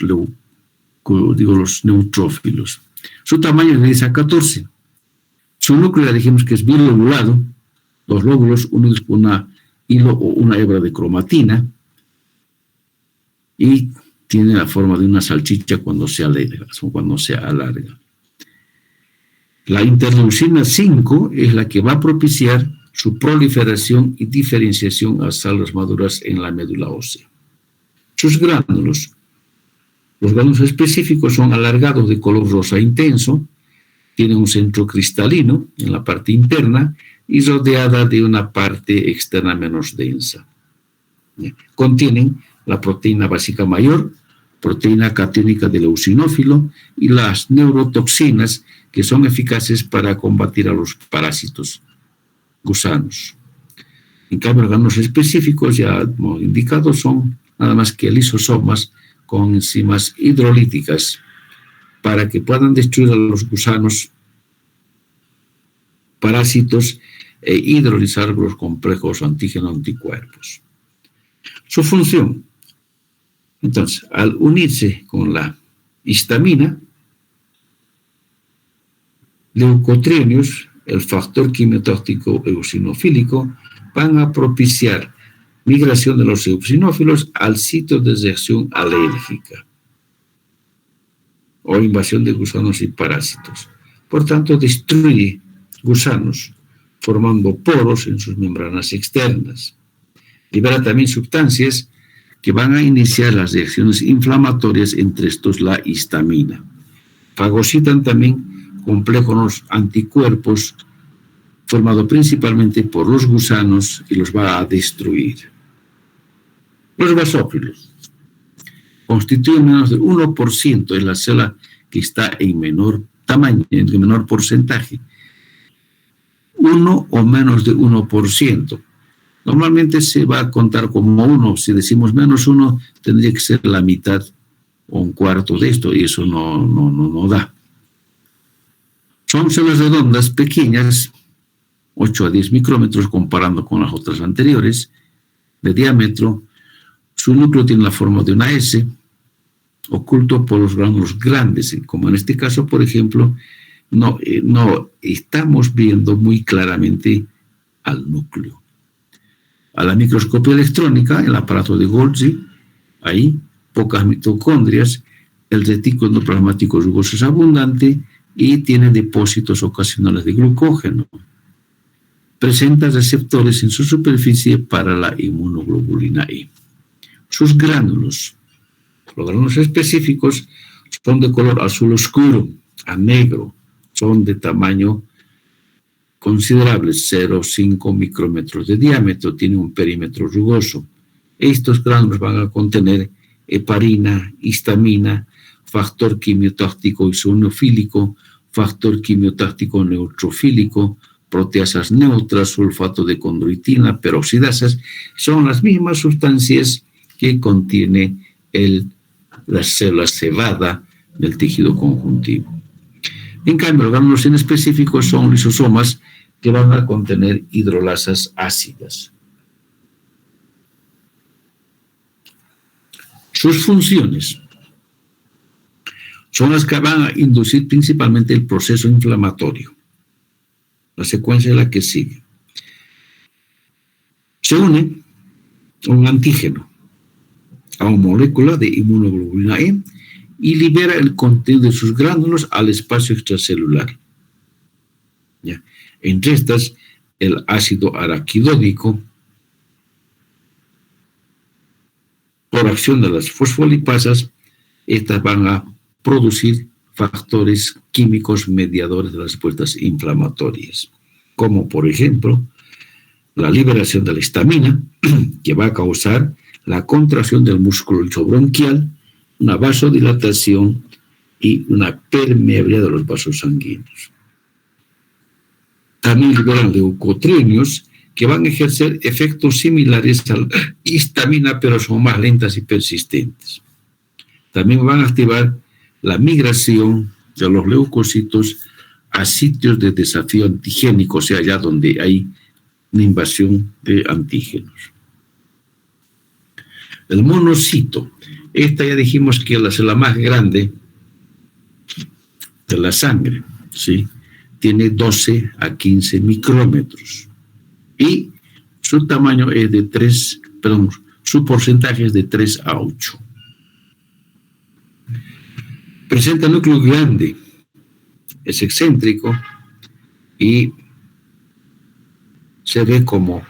neutrófilos. Su tamaño es de 10 a 14. Su núcleo, ya dijimos que es bilobulado, dos lóbulos unidos por una hilo o una hebra de cromatina, y tiene la forma de una salchicha cuando se alarga. La interleucina 5 es la que va a propiciar su proliferación y diferenciación a células maduras en la médula ósea. Sus gránulos. Los gránulos específicos son alargados de color rosa intenso, tienen un centro cristalino en la parte interna y rodeada de una parte externa menos densa. Contienen la proteína básica mayor, proteína catiónica del eosinófilo y las neurotoxinas que son eficaces para combatir a los parásitos gusanos. En cambio, los gránulos específicos, ya hemos indicado, son nada más que lisosomas con enzimas hidrolíticas para que puedan destruir a los gusanos parásitos e hidrolizar los complejos antígeno-anticuerpos. Su función. Entonces, al unirse con la histamina, leucotrienios, el factor quimiotáctico eosinofílico, van a propiciar migración de los eosinófilos al sitio de reacción alérgica o invasión de gusanos y parásitos. Por tanto, destruye gusanos, formando poros en sus membranas externas. Libera también sustancias que van a iniciar las reacciones inflamatorias, entre estos la histamina. Fagocitan también complejos anticuerpos formados principalmente por los gusanos y los va a destruir. Los basófilos constituyen menos del 1% de la célula que está en menor tamaño, en menor porcentaje. 1 o menos de 1%. Normalmente se va a contar como 1. Si decimos menos 1, tendría que ser la mitad o un cuarto de esto, y eso no da. Son células redondas pequeñas, 8 a 10 micrómetros, comparando con las otras anteriores, de diámetro. Su núcleo tiene la forma de una S, oculto por los gránulos grandes, como en este caso, por ejemplo, no estamos viendo muy claramente al núcleo. A la microscopia electrónica, el aparato de Golgi, hay pocas mitocondrias, el retículo endoplasmático rugoso es abundante y tiene depósitos ocasionales de glucógeno. Presenta receptores en su superficie para la inmunoglobulina E. Sus gránulos. Los gránulos específicos son de color azul oscuro a negro, son de tamaño considerable, 0,5 micrómetros de diámetro, tiene un perímetro rugoso. Estos gránulos van a contener heparina, histamina, factor quimiotáctico eosinofílico, factor quimiotáctico neutrofílico, proteasas neutras, sulfato de condroitina, peroxidasas. Son las mismas sustancias que contiene las células cebada del tejido conjuntivo. En cambio, los gránulos en específico son lisosomas que van a contener hidrolasas ácidas. Sus funciones son las que van a inducir principalmente el proceso inflamatorio. La secuencia es la que sigue. Se une un antígeno a una molécula de inmunoglobulina E y libera el contenido de sus gránulos al espacio extracelular. ¿Ya? Entre estas, el ácido araquidónico, por acción de las fosfolipasas, estas van a producir factores químicos mediadores de las respuestas inflamatorias, como por ejemplo la liberación de la histamina, que va a causar la contracción del músculo isobronquial, una vasodilatación y una permeabilidad de los vasos sanguíneos. También liberan leucotrienos que van a ejercer efectos similares a la histamina, pero son más lentas y persistentes. También van a activar la migración de los leucocitos a sitios de desafío antigénico, o sea, allá donde hay una invasión de antígenos. El monocito, esta ya dijimos que es la célula más grande de la sangre, ¿sí? Tiene 12 a 15 micrómetros y su tamaño es de 3, perdón, su porcentaje es de 3 a 8. Presenta núcleo grande, es excéntrico y se ve como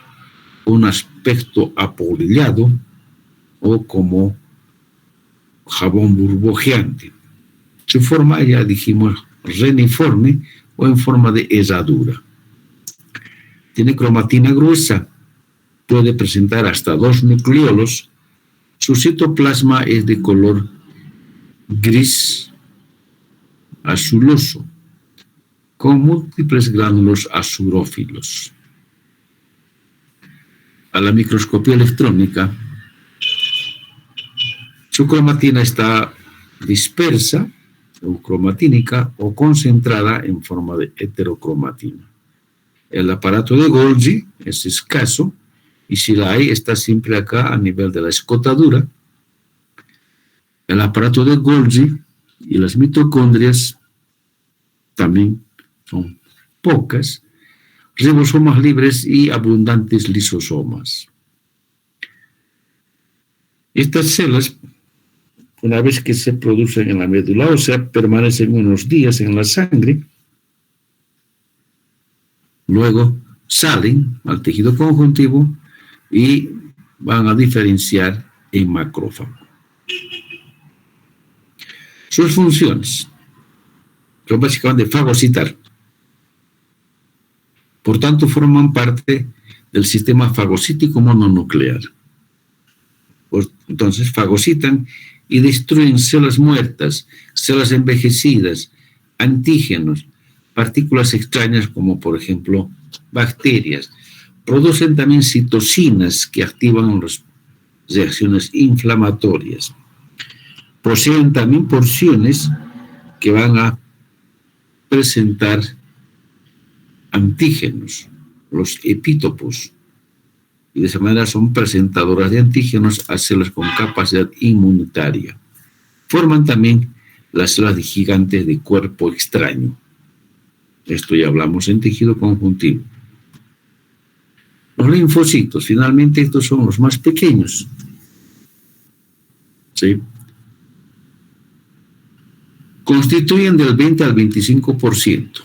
un aspecto apolillado o como jabón burbujeante. Su forma, ya dijimos, reniforme o en forma de herradura. Tiene cromatina gruesa, puede presentar hasta 2 nucleolos. Su citoplasma es de color gris azuloso, con múltiples gránulos azurófilos. A la microscopía electrónica, su cromatina está dispersa o cromatínica o concentrada en forma de heterocromatina. El aparato de Golgi es escaso y si la hay está siempre acá a nivel de la escotadura. El aparato de Golgi y las mitocondrias también son pocas, ribosomas libres y abundantes lisosomas. Estas células, una vez que se producen en la médula ósea, permanecen unos días en la sangre, luego salen al tejido conjuntivo y van a diferenciar en macrófago. Sus funciones son básicamente fagocitar. Por tanto, forman parte del sistema fagocítico mononuclear. Pues, entonces, fagocitan y destruyen células muertas, células envejecidas, antígenos, partículas extrañas como, por ejemplo, bacterias. Producen también citocinas que activan las reacciones inflamatorias. Poseen también porciones que van a presentar antígenos, los epítopos, y de esa manera son presentadoras de antígenos a células con capacidad inmunitaria. Forman también las células gigantes de cuerpo extraño. Esto ya hablamos en tejido conjuntivo. Los linfocitos, finalmente estos son los más pequeños. ¿Sí? Constituyen del 20 al 25%.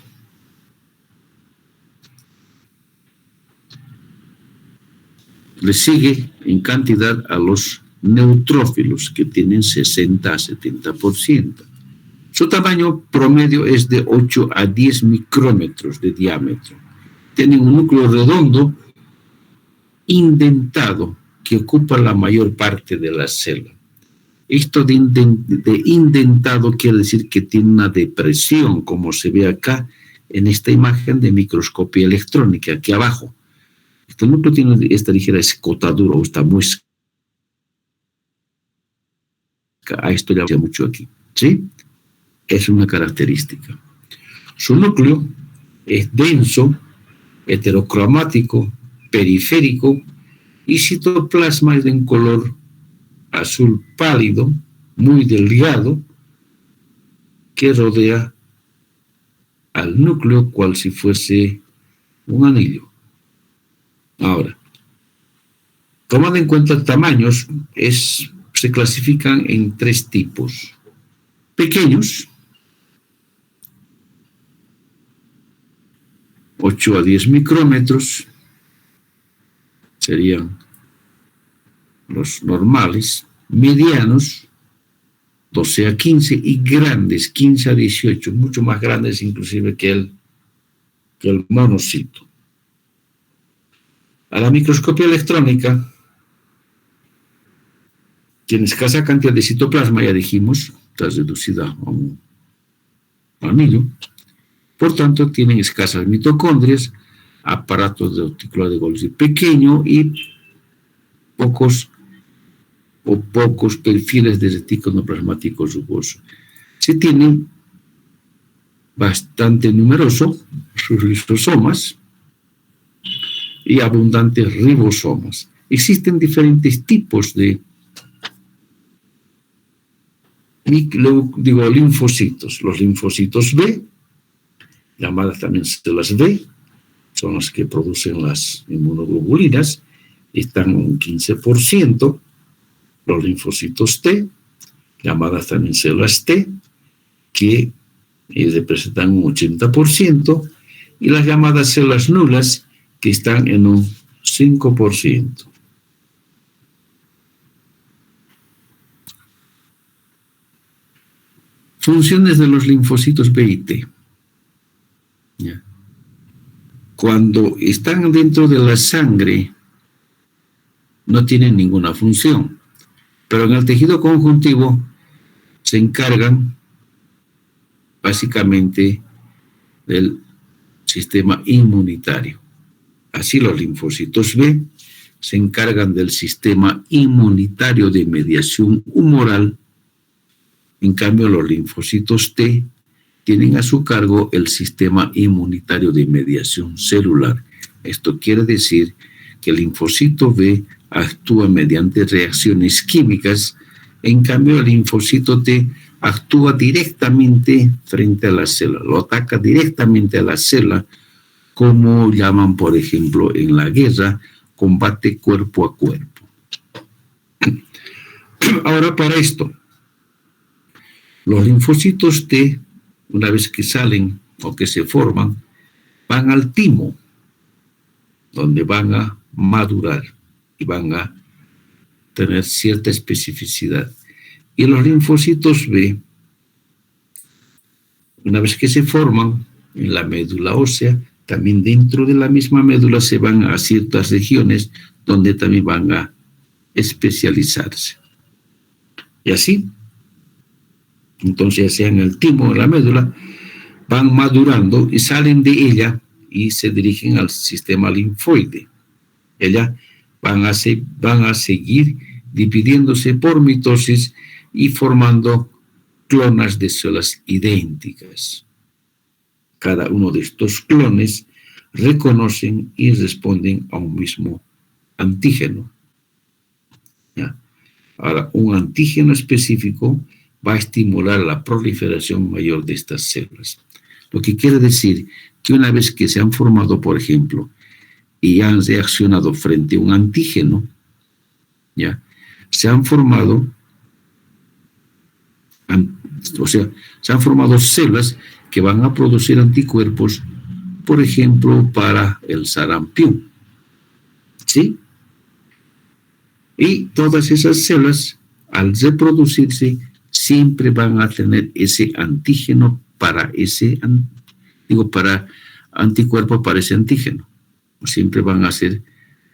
Le sigue en cantidad a los neutrófilos, que tienen 60 a 70%. Su tamaño promedio es de 8 a 10 micrómetros de diámetro. Tienen un núcleo redondo, indentado, que ocupa la mayor parte de la célula. Esto de indentado quiere decir que tiene una depresión, como se ve acá en esta imagen de microscopía electrónica, aquí abajo. Este núcleo tiene esta ligera escotadura o esta muesca. A esto le había mucho aquí, ¿sí? Es una característica. Su núcleo es denso, heterocromático, periférico y citoplasma es de un color azul pálido, muy delgado, que rodea al núcleo cual si fuese un anillo. Ahora, tomando en cuenta tamaños, se clasifican en 3 tipos. Pequeños, 8 a 10 micrómetros, serían los normales, medianos, 12 a 15, y grandes, 15 a 18, mucho más grandes inclusive que el monocito. A la microscopía electrónica tiene escasa cantidad de citoplasma, ya dijimos, está reducida a un anillo. Por tanto, tienen escasas mitocondrias, aparatos de reticular de Golgi pequeño y pocos perfiles de retículo plasmático rugoso. Se tienen bastante numerosos sus lisosomas y abundantes ribosomas. Existen diferentes tipos de linfocitos. Los linfocitos B, llamadas también células B, son las que producen las inmunoglobulinas, están en un 15%. Los linfocitos T, llamadas también células T, que representan un 80%, y las llamadas células nulas, que están en un 5%. Funciones de los linfocitos B y T. ¿Ya? Cuando están dentro de la sangre, no tienen ninguna función, pero en el tejido conjuntivo se encargan básicamente del sistema inmunitario. Así los linfocitos B se encargan del sistema inmunitario de mediación humoral. En cambio, los linfocitos T tienen a su cargo el sistema inmunitario de mediación celular. Esto quiere decir que el linfocito B actúa mediante reacciones químicas, en cambio el linfocito T actúa directamente frente a la célula, lo ataca directamente a la célula, como llaman, por ejemplo, en la guerra, combate cuerpo a cuerpo. Ahora, para esto, los linfocitos T, una vez que salen o que se forman, van al timo, donde van a madurar y van a tener cierta especificidad. Y los linfocitos B, una vez que se forman en la médula ósea, también dentro de la misma médula se van a ciertas regiones donde también van a especializarse. Y así, entonces, ya sea en el timo o en la médula, van madurando y salen de ella y se dirigen al sistema linfoide. Ellas van a seguir dividiéndose por mitosis y formando clonas de células idénticas. Cada uno de estos clones reconocen y responden a un mismo antígeno. ¿Ya? Ahora, un antígeno específico va a estimular la proliferación mayor de estas células. Lo que quiere decir que una vez que se han formado, por ejemplo, y han reaccionado frente a un antígeno, ¿ya? Se han formado células que van a producir anticuerpos, por ejemplo, para el sarampión. ¿Sí? Y todas esas células, al reproducirse, siempre van a tener ese antígeno para anticuerpo para ese antígeno. Siempre van a hacer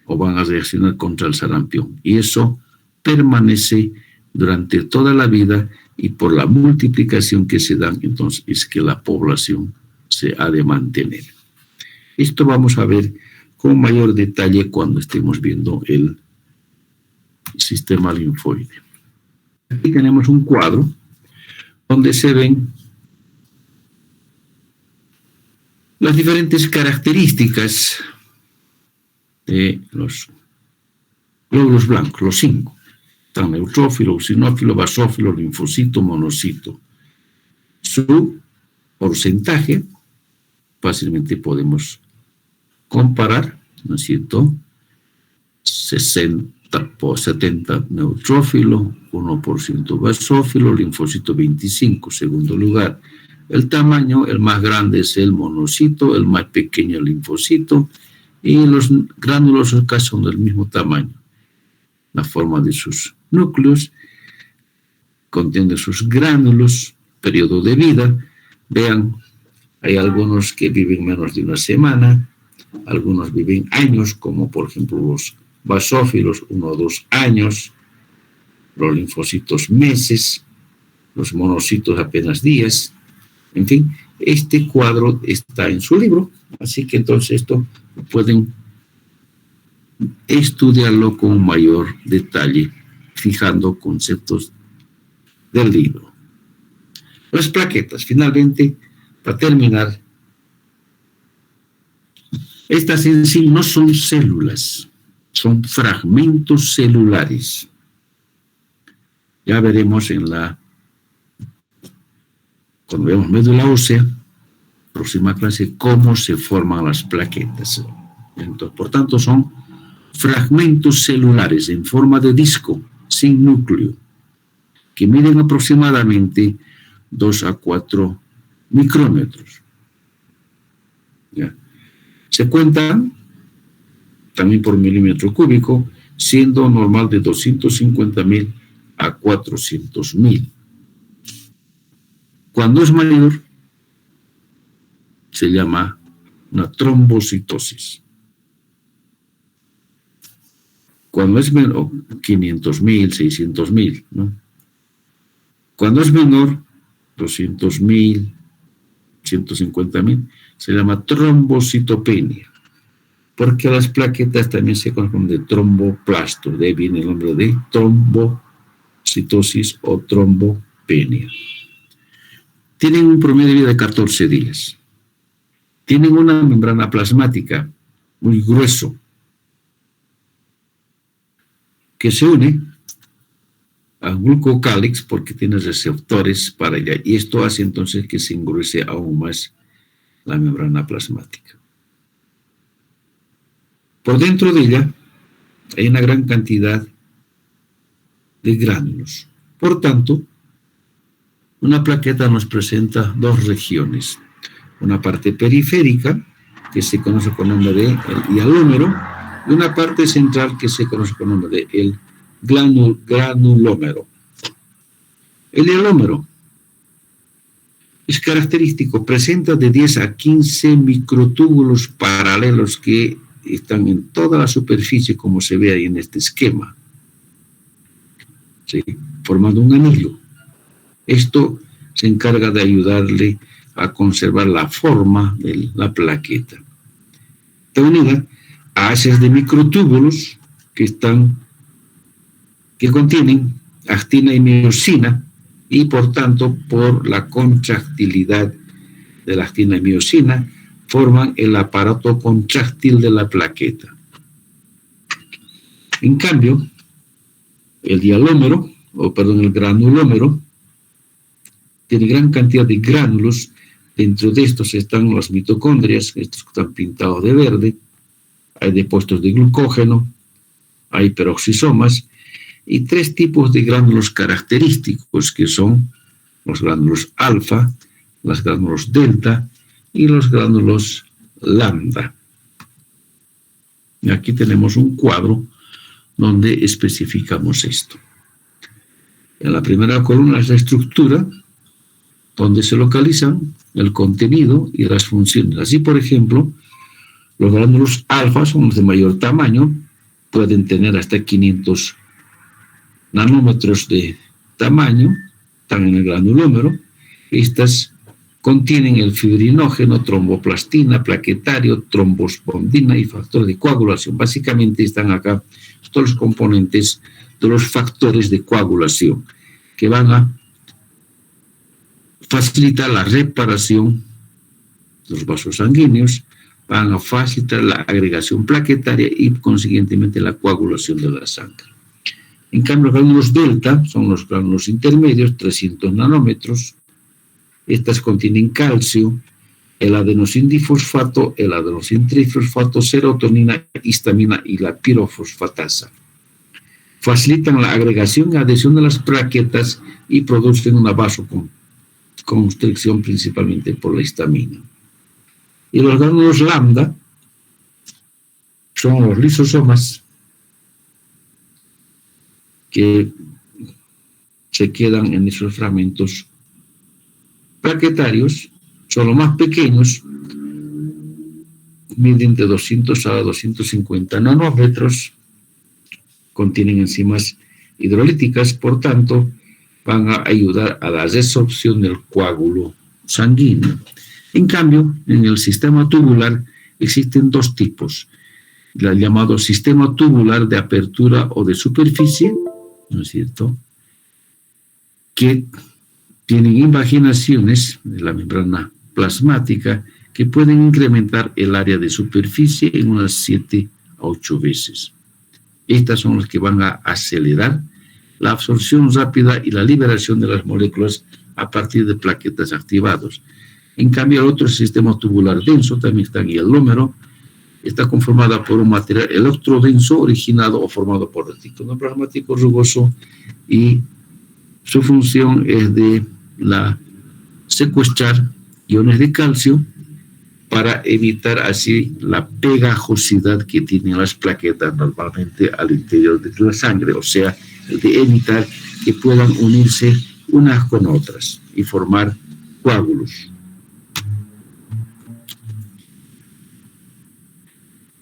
o van a reaccionar contra el sarampión. Y eso permanece durante toda la vida, y por la multiplicación que se dan, entonces es que la población se ha de mantener. Esto vamos a ver con mayor detalle cuando estemos viendo el sistema linfoide. Aquí tenemos un cuadro donde se ven las diferentes características de los glóbulos blancos, los 5. Están neutrófilo, eosinófilo, basófilo, linfocito, monocito. Su porcentaje fácilmente podemos comparar, ¿no es cierto? 70 neutrófilo, 1% basófilo, linfocito 25, segundo lugar. El tamaño, el más grande es el monocito, el más pequeño el linfocito, y los gránulos casi son del mismo tamaño. La forma de sus núcleos, contiene sus gránulos, periodo de vida. Vean, hay algunos que viven menos de una semana, Algunos viven años, como por ejemplo los basófilos, 1 o 2 años, los linfocitos meses, los monocitos apenas días. En fin, este cuadro está en su libro, así que entonces esto pueden estudiarlo con mayor detalle, fijando conceptos del libro. Las plaquetas, finalmente, para terminar, estas en sí no son células, son fragmentos celulares. Ya veremos cuando veamos médula ósea, próxima clase, cómo se forman las plaquetas. Entonces, por tanto, son fragmentos celulares en forma de disco, sin núcleo, que miden aproximadamente 2 a 4 micrómetros. ¿Ya? Se cuentan también por milímetro cúbico, siendo normal de 250.000 a 400.000. Cuando es mayor, se llama una trombocitosis. Cuando es menor, 500.000, 600.000, ¿no? Cuando es menor, 200.000, 150.000, se llama trombocitopenia, porque las plaquetas también se conocen de tromboplasto, de ahí viene el nombre de trombocitosis o trombopenia. Tienen un promedio de vida de 14 días. Tienen una membrana plasmática muy grueso que se une al glucocálix porque tiene receptores para ella, y esto hace entonces que se engruese aún más la membrana plasmática. Por dentro de ella hay una gran cantidad de gránulos. Por tanto, una plaqueta nos presenta dos regiones. Una parte periférica, que se conoce con el nombre de el hialómero, y una parte central que se conoce con el nombre de el granulómero. El hialómero es característico, presenta de 10 a 15 microtúbulos paralelos que están en toda la superficie, como se ve ahí en este esquema, ¿sí?, formando un anillo. Esto se encarga de ayudarle a conservar la forma de la plaqueta. Está unida a haces de microtúbulos que contienen actina y miosina, y por tanto, por la contractilidad de la actina y miosina, forman el aparato contráctil de la plaqueta. En cambio, el granulómero, tiene gran cantidad de gránulos. Dentro de estos están las mitocondrias, estos que están pintados de verde. Hay depósitos de glucógeno, hay peroxisomas, y 3 tipos de gránulos característicos, que son los gránulos alfa, los gránulos delta y los gránulos lambda. Y aquí tenemos un cuadro donde especificamos esto. En la primera columna es la estructura, donde se localizan el contenido y las funciones. Así, por ejemplo, los gránulos alfa son los de mayor tamaño, pueden tener hasta 500 nanómetros de tamaño, están en el granulómero. Estas contienen el fibrinógeno, tromboplastina, plaquetario, trombosbondina y factor de coagulación. Básicamente están acá todos los componentes de los factores de coagulación que van a facilitar la reparación de los vasos sanguíneos, van a facilitar la agregación plaquetaria y consiguientemente la coagulación de la sangre. En cambio, los gránulos delta son los gránulos intermedios, 300 nanómetros. Estas contienen calcio, el adenosindifosfato, el adenosintrifosfato, serotonina, histamina y la pirofosfatasa. Facilitan la agregación y adhesión de las plaquetas y producen una vasoconstricción principalmente por la histamina. Y los gránulos lambda son los lisosomas que se quedan en esos fragmentos plaquetarios, son los más pequeños, miden de 200 a 250 nanómetros, contienen enzimas hidrolíticas, por tanto, van a ayudar a la resorción del coágulo sanguíneo. En cambio, en el sistema tubular existen dos tipos, el llamado sistema tubular de apertura o de superficie, ¿no es cierto?, que tienen invaginaciones de la membrana plasmática que pueden incrementar el área de superficie en unas 7 a 8 veces. Estas son las que van a acelerar la absorción rápida y la liberación de las moléculas a partir de plaquetas activados. En cambio, el otro sistema tubular denso, también está en el elómero, está conformada por un material electrodenso originado o formado por retículo plasmático rugoso, y su función es de secuestrar iones de calcio para evitar así la pegajosidad que tienen las plaquetas normalmente al interior de la sangre, o sea, de evitar que puedan unirse unas con otras y formar coágulos.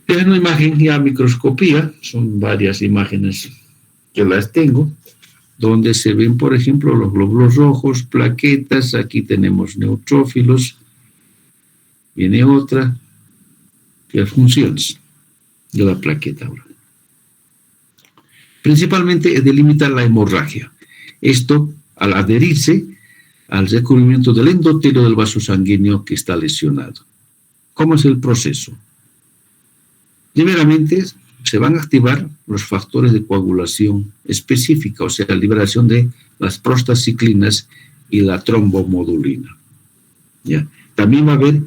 Es una imagen ya microscopía, son varias imágenes que las tengo, donde se ven, por ejemplo, los glóbulos rojos, plaquetas, aquí tenemos neutrófilos, viene otra, las funciones de la plaqueta ahora. Principalmente es delimitar la hemorragia. Esto al adherirse al recubrimiento del endotelio del vaso sanguíneo que está lesionado. ¿Cómo es el proceso? Primeramente, se van a activar los factores de coagulación específica, o sea, la liberación de las prostaciclinas y la trombomodulina. ¿Ya? También va a haber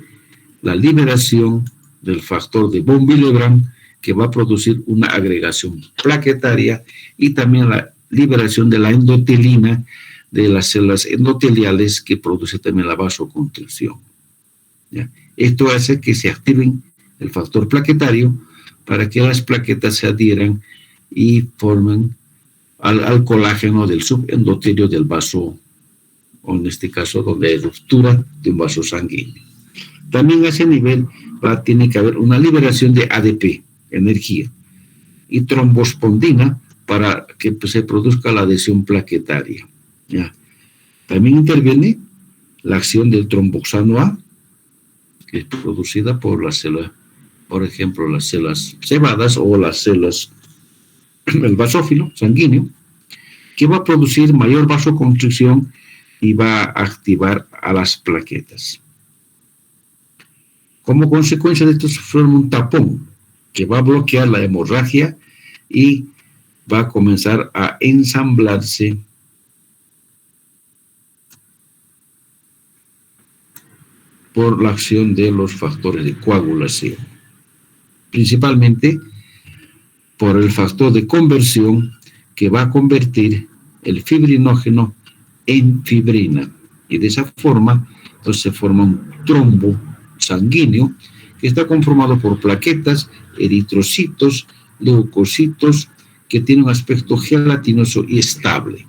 la liberación del factor de von Willebrand, que va a producir una agregación plaquetaria, y también la liberación de la endotelina de las células endoteliales, que produce también la vasoconstricción. ¿Ya? Esto hace que se activen el factor plaquetario para que las plaquetas se adhieran y formen al colágeno del subendotelio del vaso, o en este caso donde hay ruptura de un vaso sanguíneo. También a ese nivel tiene que haber una liberación de ADP, energía, y trombospondina para que se produzca la adhesión plaquetaria. ¿Ya? También interviene la acción del tromboxano A, que es producida por las células, por ejemplo, las células cebadas o las células del basófilo sanguíneo, que va a producir mayor vasoconstricción y va a activar a las plaquetas. Como consecuencia de esto se forma un tapón que va a bloquear la hemorragia y va a comenzar a ensamblarse por la acción de los factores de coagulación, principalmente por el factor de conversión que va a convertir el fibrinógeno en fibrina, y de esa forma entonces se forma un trombo sanguíneo que está conformado por plaquetas, eritrocitos, leucocitos, que tiene un aspecto gelatinoso y estable.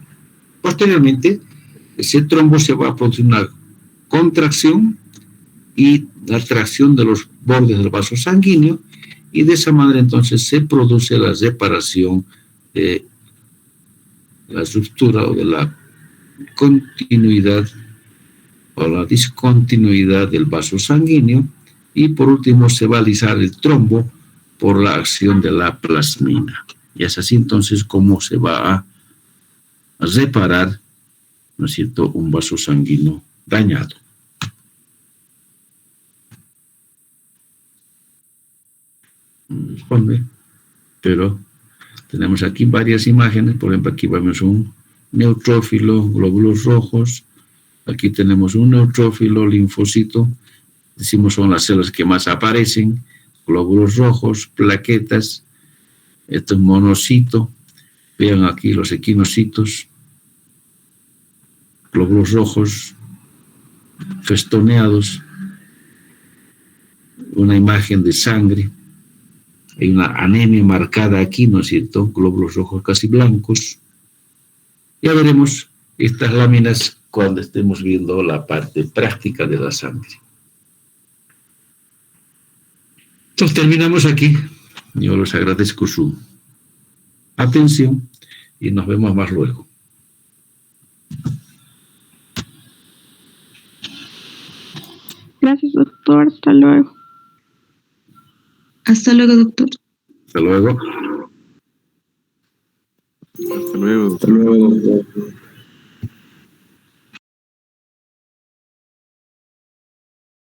Posteriormente, ese trombo se va a producir una contracción y la tracción de los bordes del vaso sanguíneo, y de esa manera entonces se produce la reparación de la ruptura o de la continuidad o la discontinuidad del vaso sanguíneo, y por último se va a alisar el trombo por la acción de la plasmina. Y es así entonces como se va a reparar, ¿no es cierto?, un vaso sanguíneo dañado. Responde, pero tenemos aquí varias imágenes. Por ejemplo, aquí vemos un neutrófilo, glóbulos rojos. Aquí tenemos un neutrófilo, linfocito. Decimos son las células que más aparecen. Glóbulos rojos, plaquetas. Esto es monocito. Vean aquí los equinocitos. Glóbulos rojos festoneados. Una imagen de sangre. Hay una anemia marcada aquí, ¿no es cierto? Glóbulos rojos casi blancos. Ya veremos estas láminas cuando estemos viendo la parte práctica de la sangre. Entonces terminamos aquí. Yo les agradezco su atención y nos vemos más luego. Gracias, doctor. Hasta luego. Hasta luego, doctor. Hasta luego. Hasta luego, doctor.